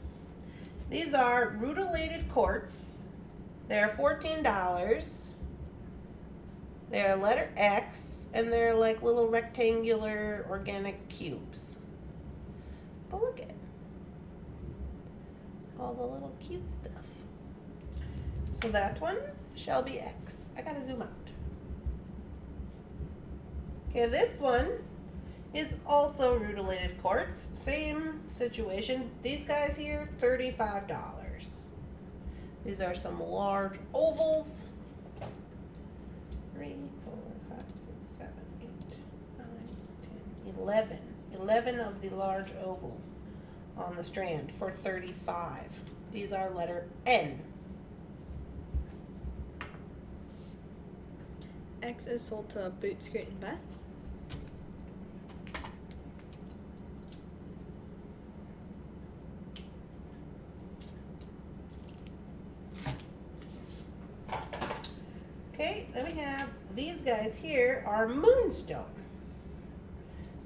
These are rutilated quartz. They're $14. They're letter X, and they're like little rectangular organic cubes. But look at all the little cute stuff. So that one shall be X. I gotta zoom out. Okay, this one is also rutilated quartz. Same situation. These guys here, $35. These are some large ovals. 3, 4, 5, 6, 7, 8, 9, 10, 11. 11 of the large ovals on the strand for $35. These are letter N. X is sold to Boot Scoot and Beth. Okay, then we have these guys here are moonstone.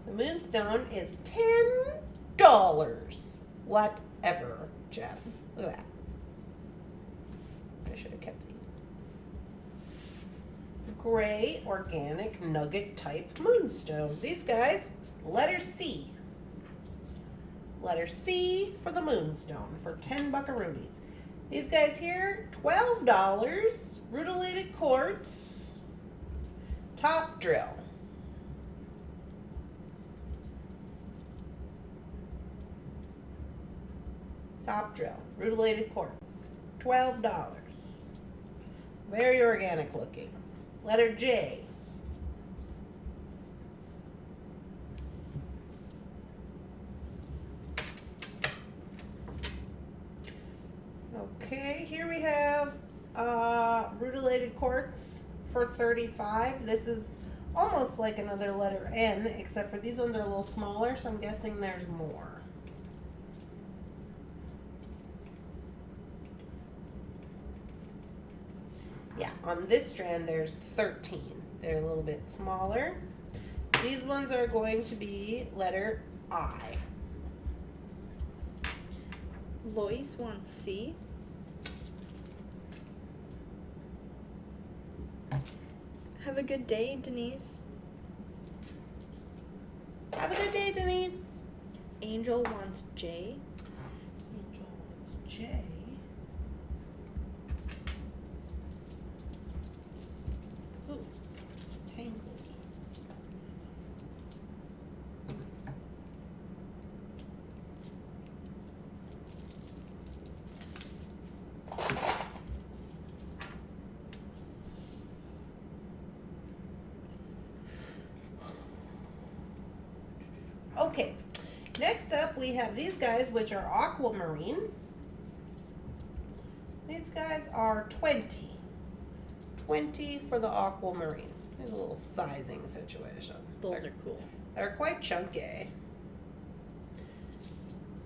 The moonstone is $10. Whatever, Jeff. Look at that. I should have kept these. Gray organic nugget type moonstone. These guys, letter C. Letter C for the moonstone for 10 buckaroonies. These guys here, $12. Rutilated quartz. Top drill. Top drill. Rutilated quartz. $12. Very organic looking. Letter J. Okay, here we have rutilated quartz for $35. This is almost like another letter N, except for these ones are a little smaller, so I'm guessing there's more. Yeah, on this strand there's 13. They're a little bit smaller. These ones are going to be letter I. Lois wants C. Have a good day, Denise. Have a good day, Denise. Angel wants J. Angel wants J. Ooh, tangly. Okay, next up we have these guys, which are aquamarine. These guys are 20. 20 for the aquamarine. There's a little sizing situation. Those are cool. They're quite chunky.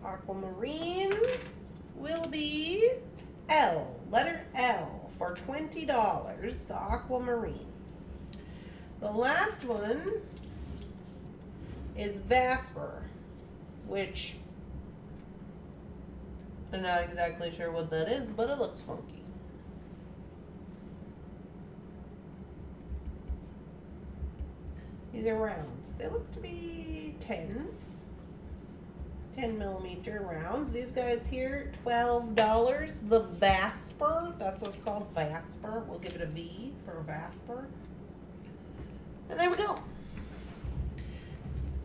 Aquamarine will be L, letter L, for $20, the aquamarine. The last one is Vasper, which I'm not exactly sure what that is, but it looks funky. These are rounds. They look to be 10s. 10 millimeter rounds. These guys here, $12. The Vasper, that's what's called, Vasper. We'll give it a V for Vasper. And there we go.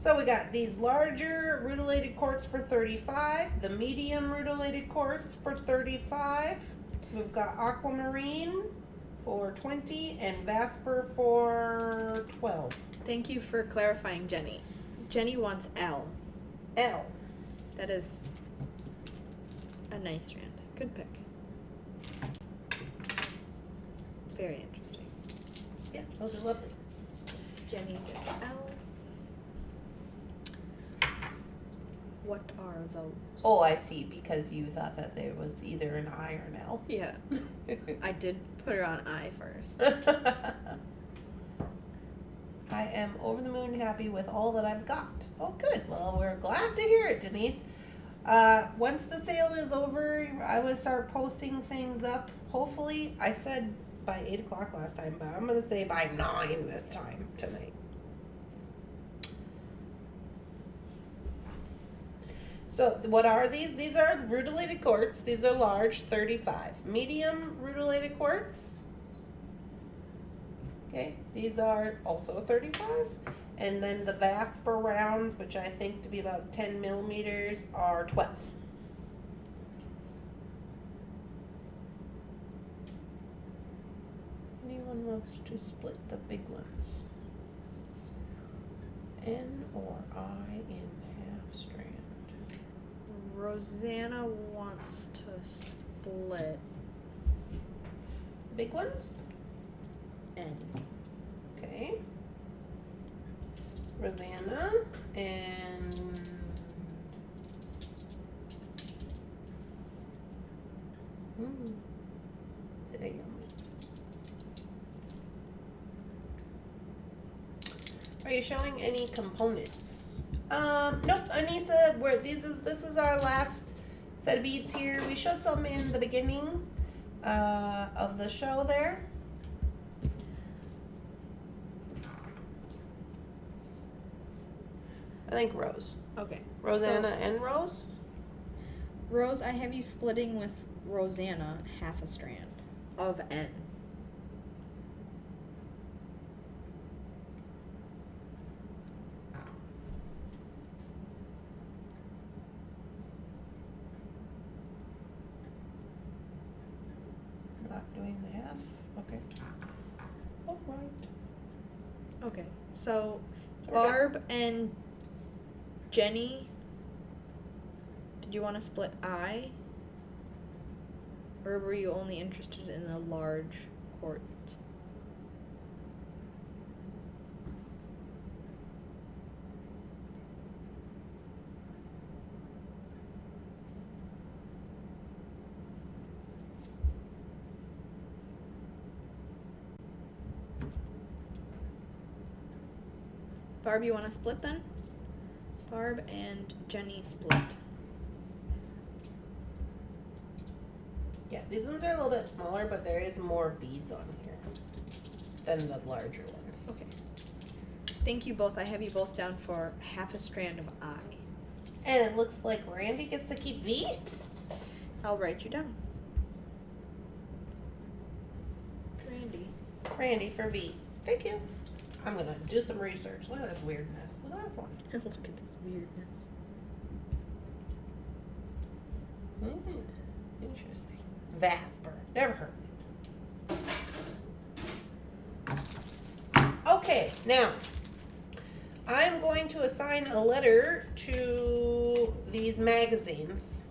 So we got these larger rutilated quartz for $35, the medium rutilated quartz for $35. We've got aquamarine for $20 and Vasper for $12. Thank you for clarifying, Jenny. Jenny wants L. L. That is a nice strand. Good pick. Very interesting. Yeah, those are lovely. Jenny gets L. What are those? Oh, I see, because you thought that there was either an I or an L. Yeah. I did put her on I first. I am over the moon happy with all that I've got. Oh, good. Well, we're glad to hear it, Denise. Once the sale is over, I will start posting things up. Hopefully, I said by 8 o'clock last time, but I'm going to say by 9 this time tonight. So what are these? These are rutilated quartz. These are large, 35. Medium rutilated quartz. Okay, these are also 35. And then the Vasper rounds, which I think to be about 10 millimeters, are 12. Anyone wants to split the big ones? N or I in half strand? Rosanna wants to split Big ones? N. Okay. Rosanna and there you go. Are you showing any components? Nope, Anissa, this is our last set of beads here. We showed some in the beginning of the show there. I think Rose. Okay. Rosanna and Rose? Rose, I have you splitting with Rosanna half a strand of N. Not doing the half. Okay. All right. Okay. So So we're done. Barb and Jenny, did you want to split I? Or were you only interested in the large quartz? Barb, you want to split then? Barb and Jenny split. Yeah, these ones are a little bit smaller, but there is more beads on here than the larger ones. Okay. Thank you both. I have you both down for half a strand of I. And it looks like Randy gets to keep V. I'll write you down. Randy. Randy for V. Thank you. I'm gonna do some research. Look at this weirdness. Look at this one. Look at this weirdness. Interesting. Vasper. Never heard of it. Okay, now I'm going to assign a letter to these magazines.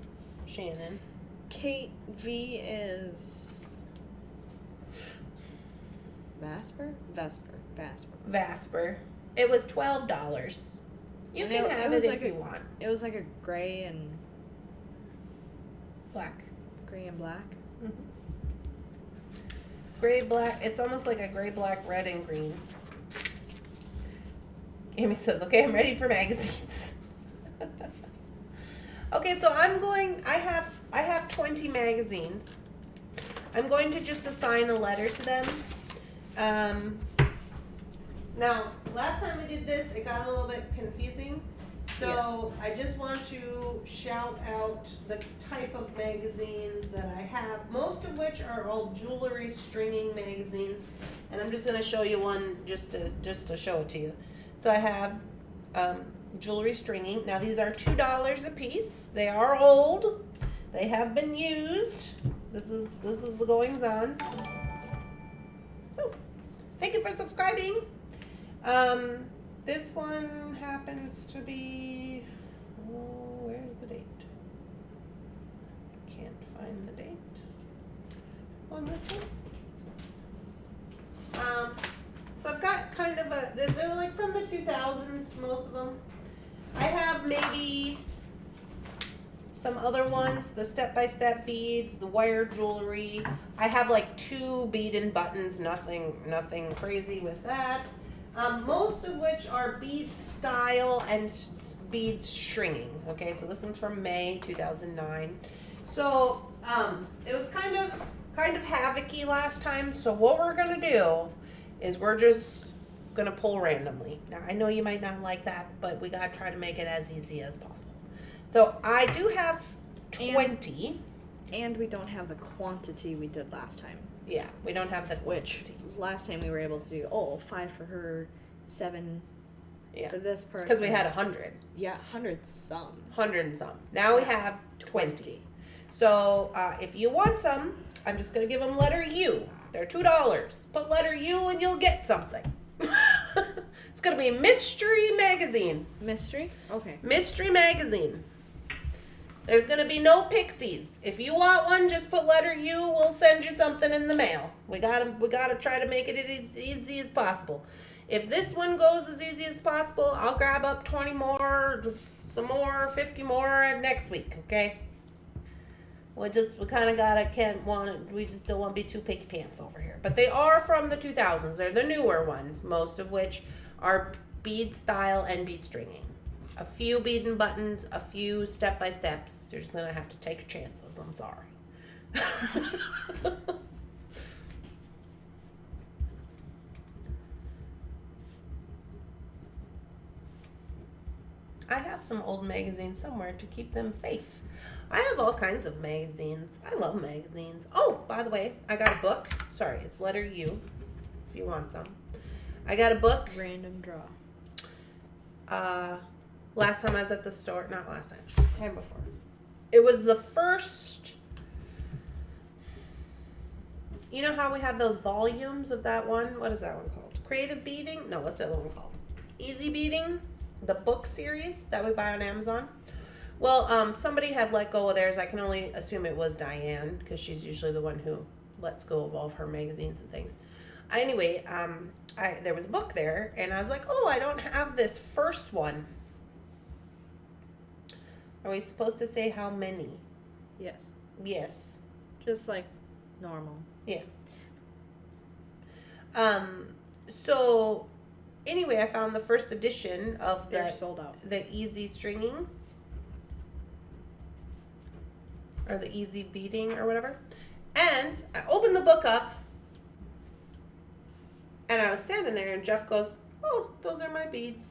Shannon. Kate, V is Vasper? Vasper. Vasper. It was $12. You And can it have was it like if you want. It was like a gray and Black. black. Mm-hmm. Gray, black. It's almost like a gray, black, red, and green. Amy says, okay, I'm ready for magazines. Okay, so I have 20 magazines. I'm going to just assign a letter to them. Now, last time we did this, it got a little bit confusing. So I just want to shout out the type of magazines that I have, most of which are all jewelry stringing magazines. And I'm just gonna show you one just to show it to you. So I have jewelry stringing. Now these are $2 a piece. They are old. They have been used. This is the goings on. So, thank you for subscribing. This one happens to be, where's the date? I can't find the date on this one. So I've got kind of they're like from the 2000s, most of them. I have maybe some other ones, the step-by-step beads, the wire jewelry. I have like 2 bead and buttons, nothing crazy with that. Most of which are bead style and bead stringing. Okay, so this one's from May 2009. So it was kind of havoc-y last time. So what we're gonna do is we're just gonna pull randomly. Now I know you might not like that, but we gotta try to make it as easy as possible. So I do have 20. And we don't have the quantity we did last time. Yeah, we don't have the Which last time we were able to do 5 for her, 7 yeah. for this person. Because we had 100. Yeah, 100 some. 100 and some. Now we have 20. So if you want some, I'm just going to give them letter U. They're $2. Put letter U and you'll get something. It's going to be Mystery Magazine. Mystery? Okay. Mystery Magazine. There's going to be no pixies. If you want one, just put letter U. We'll send you something in the mail. We got to try to make it as easy as possible. If this one goes as easy as possible, I'll grab up 20 more, some more, 50 more next week, okay? We kind of we just don't want to be too picky pants over here. But they are from the 2000s. They're the newer ones, most of which are bead style and bead stringing. A few bead and buttons, a few step-by-steps. You're just going to have to take chances. I'm sorry. I have some old magazines somewhere to keep them safe. I have all kinds of magazines. I love magazines. Oh, by the way, I got a book. Sorry, it's letter U, if you want some. I got a book. Random draw. Last time I was at the store, not last time, time before. It was the first, you know how we have those volumes of that one? What is that one called? Creative Beading? No, what's the other one called? Easy Beading? The book series that we buy on Amazon. Well, somebody had let go of theirs. I can only assume it was Diane, because she's usually the one who lets go of all of her magazines and things. Anyway, there was a book there, and I was like, oh, I don't have this first one. Are we supposed to say how many? Yes. Yes. Just like normal. Yeah. So anyway, I found the first edition of They're sold out. The easy stringing, or the easy beading, or whatever. And I opened the book up, and I was standing there, and Jeff goes, oh, those are my beads.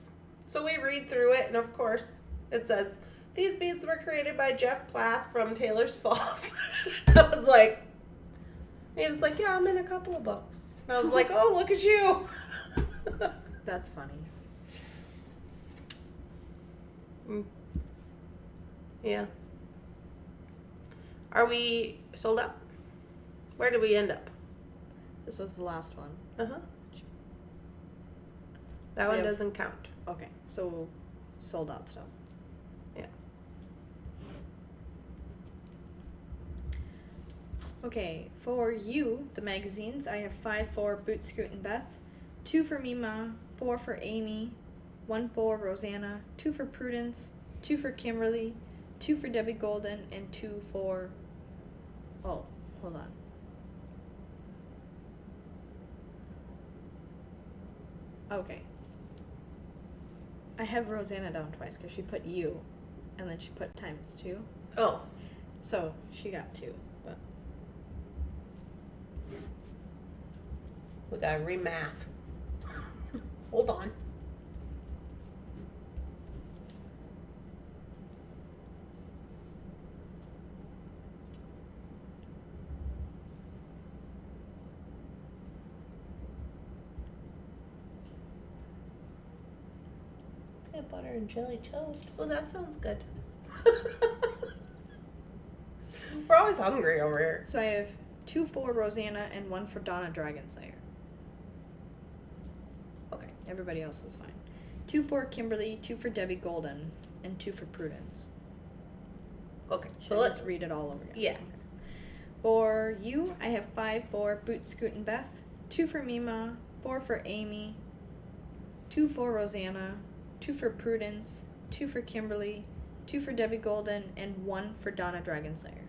So we read through it, and of course, it says, these beads were created by Jeff Plath from Taylor's Falls. I was like, he was like, yeah, I'm in a couple of books. And I was like, oh, look at you. That's funny. Yeah. Are we sold out? Where did we end up? This was the last one. Uh-huh. That one doesn't count. Okay, so sold out stuff. Yeah. Okay, for you, the magazines, I have 5 for Boot Scoot and Beth, 2 for Mima, 4 for Amy, 1 for Rosanna, 2 for Prudence, 2 for Kimberly, 2 for Debbie Golden, and 2 for... Oh, hold on. Okay. I have Rosanna down twice because she put you, and then she put times 2. Oh. So she got 2, but... We gotta remath. Hold on. Peanut butter and jelly toast. Oh, that sounds good. We're always hungry over here. So I have 2 for Rosanna and 1 for Donna Dragonslayer. Okay. Everybody else was fine. 2 for Kimberly, 2 for Debbie Golden, and 2 for Prudence. Okay. Should So I let's just read it all over again? Yeah. Okay. For you, I have 5 for Boot Scoot and Beth, 2 for Mima, 4 for Amy, 2 for Rosanna, 2 for Prudence, 2 for Kimberly, 2 for Debbie Golden, and 1 for Donna Dragonslayer.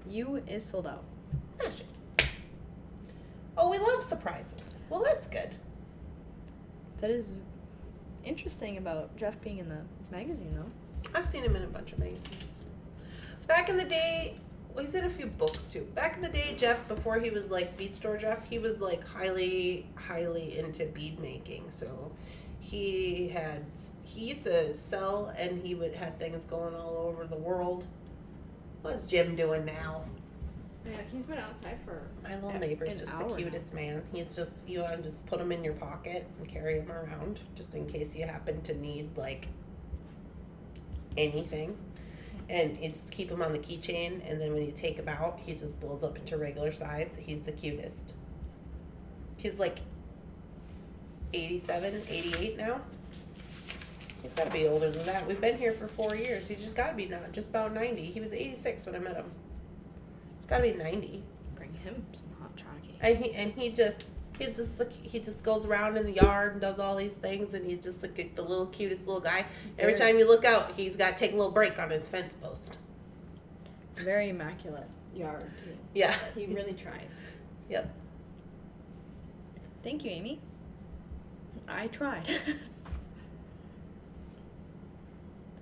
You is sold out. Oh, we love surprises. Well, that's good. That is interesting about Jeff being in the magazine, though. I've seen him in a bunch of magazines. Back in the day, well, he's in a few books too. Back in the day, Jeff, before he was like bead store Jeff, he was like highly into bead making. So he used to sell, and he had things going all over the world. What's Jim doing now? Yeah, he's been outside for My little neighbor's just the cutest man. He's just, you want to just put him in your pocket and carry him around just in case you happen to need like anything. And you just keep him on the keychain, and then when you take him out, he just blows up into regular size. He's the cutest. He's like 87, 88 now. He's got to be older than that. We've been here for 4 years. He's just got to be not just about 90. He was 86 when I met him. He's got to be 90. Bring him some hot chocolate. And he just goes around in the yard and does all these things, and he's just like the little cutest little guy. Every time you look out, he's got to take a little break on his fence post. Very immaculate yard. Yeah. He really tries. Yep. Thank you, Amy. I tried.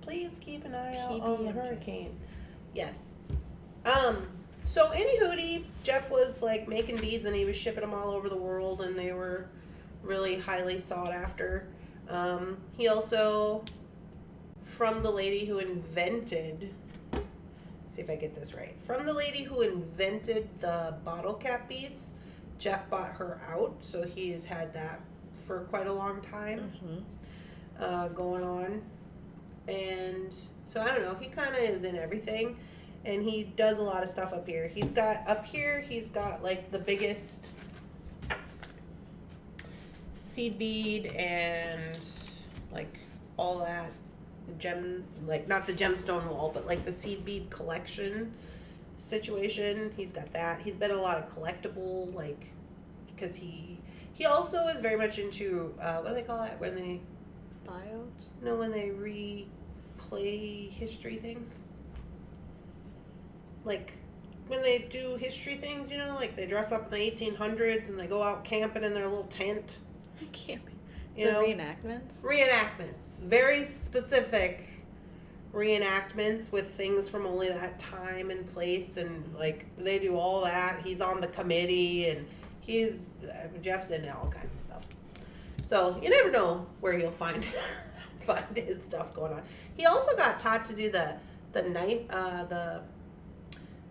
Please keep an eye out PB&J. on the hurricane. Yes. So anywho, Jeff was like making beads, and he was shipping them all over the world, and they were really highly sought after. He also, from the lady who invented, see if I get this right, from the lady who invented the bottle cap beads, Jeff bought her out, so he's had that for quite a long time going on. And so I don't know, he kind of is in everything, and he does a lot of stuff up here. He's got like the biggest seed bead and like all that gem, like not the gemstone wall, but like the seed bead collection situation. He's got that. He's been a lot of collectible, like, because he also is very much into what do they call that when they Buyouts? no, when they replay history things, like when they do history things, you know, like they dress up in the 1800s and they go out camping in their little tent. Camping. You The know, reenactments? Reenactments. Very specific reenactments with things from only that time and place, and like they do all that. He's on the committee, and Jeff's into all kinds of stuff. So you never know where you'll find his stuff going on. He also got taught to do the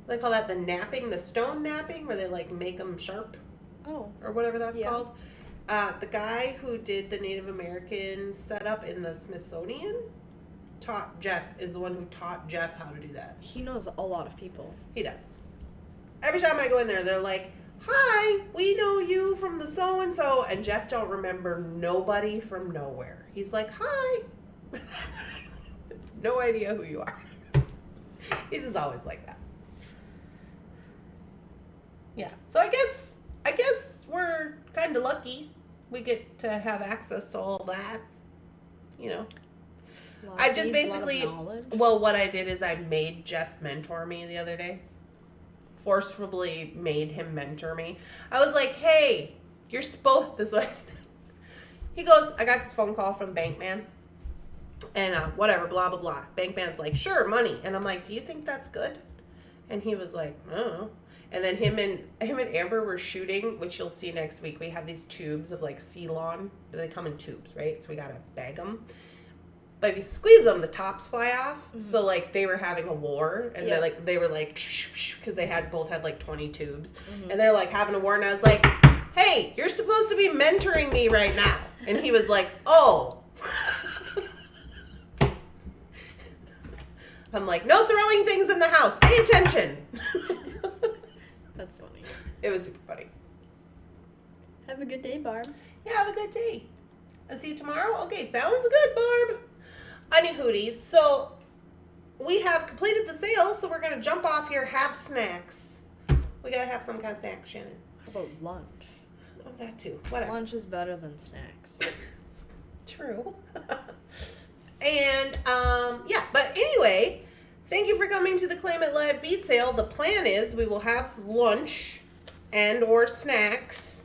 they call that the napping, the stone napping, where they like make them sharp. Oh. Or whatever that's Yeah. called. The guy who did the Native American setup in the Smithsonian is the one who taught Jeff how to do that. He knows a lot of people. He does. Every time I go in there, they're like, "Hi, we know you from the so-and-so," and Jeff don't remember nobody from nowhere. He's like, "Hi." No idea who you are. He's just always like that. Yeah, so I guess we're kind of lucky. We get to have access to all that, you know. I just basically, well, what I did is I made Jeff mentor me the other day. Forcefully made him mentor me. I was like, "Hey, you're supposed," this is what I said. He goes, "I got this phone call from Bankman, and whatever, blah, blah, blah." Bankman's like, "Sure, money." And I'm like, "Do you think that's good?" And he was like, "I don't know." And then him and Amber were shooting, which you'll see next week. We have these tubes of like Ceylon. They come in tubes, right? So we gotta bag them. But if you squeeze them, the tops fly off. Mm-hmm. So like they were having a war, and they were like, because they both had like 20 tubes, and they're like having a war. And I was like, "Hey, you're supposed to be mentoring me right now." And he was like, "Oh." I'm like, "No throwing things in the house. Pay attention." That's funny. It was super funny. Have a good day, Barb. Yeah, have a good day. I'll see you tomorrow. Okay, sounds good, Barb. Anywho, so we have completed the sale, so we're gonna jump off here, have snacks. We gotta have some kind of snack, Shannon. How about lunch? Oh, that too. Whatever. Lunch is better than snacks. True. And yeah, but anyway, thank you for coming to the Claim It Live bead sale. The plan is we will have lunch and or snacks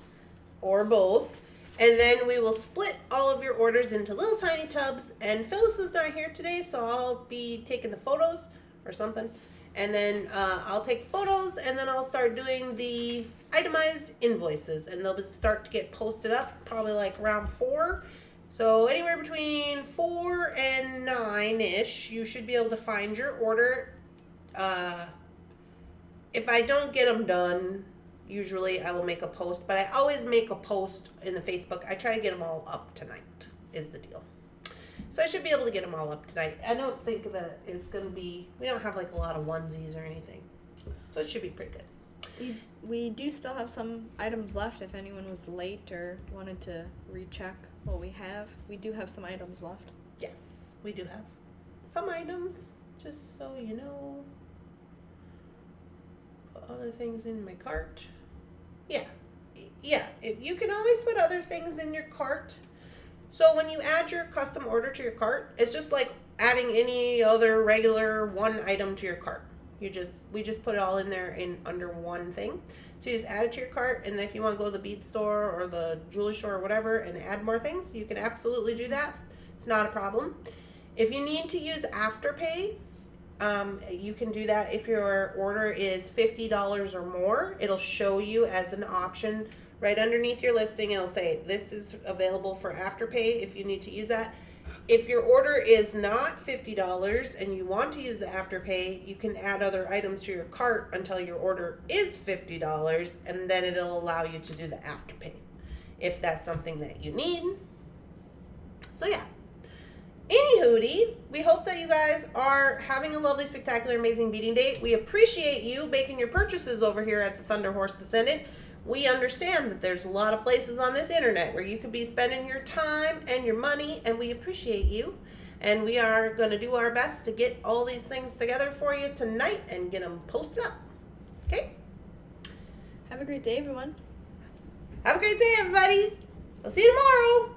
or both. And then we will split all of your orders into little tiny tubs. And Phyllis is not here today, so I'll be taking the photos or something. And then I'll take photos, and then I'll start doing the itemized invoices. And they'll start to get posted up probably like around 4. So anywhere between 4 and 9-ish, you should be able to find your order. If I don't get them done, usually I will make a post, but I always make a post in the Facebook. I try to get them all up tonight, is the deal. So I should be able to get them all up tonight. I don't think that it's going to be, we don't have like a lot of onesies or anything. So it should be pretty good. We do still have some items left if anyone was late or wanted to recheck what we have. We do have some items left. Yes, we do have some items, just so you know. Put other things in my cart. Yeah, you can always put other things in your cart. So when you add your custom order to your cart, it's just like adding any other regular one item to your cart. We just put it all in there in under one thing. So you just add it to your cart, and then if you want to go to the bead store or the jewelry store or whatever and add more things, you can absolutely do that. It's not a problem. If you need to use Afterpay, you can do that if your order is $50 or more. It'll show you as an option right underneath your listing. It'll say this is available for Afterpay if you need to use that. If your order is not $50 and you want to use the Afterpay, you can add other items to your cart until your order is $50, and then it'll allow you to do the Afterpay if that's something that you need. So yeah. Anywho, we hope that you guys are having a lovely, spectacular, amazing beading day. We appreciate you making your purchases over here at the Thunderhorse Descendant. We understand that there's a lot of places on this internet where you could be spending your time and your money, and we appreciate you. And we are going to do our best to get all these things together for you tonight and get them posted up. Okay? Have a great day, everyone. Have a great day, everybody. We'll see you tomorrow.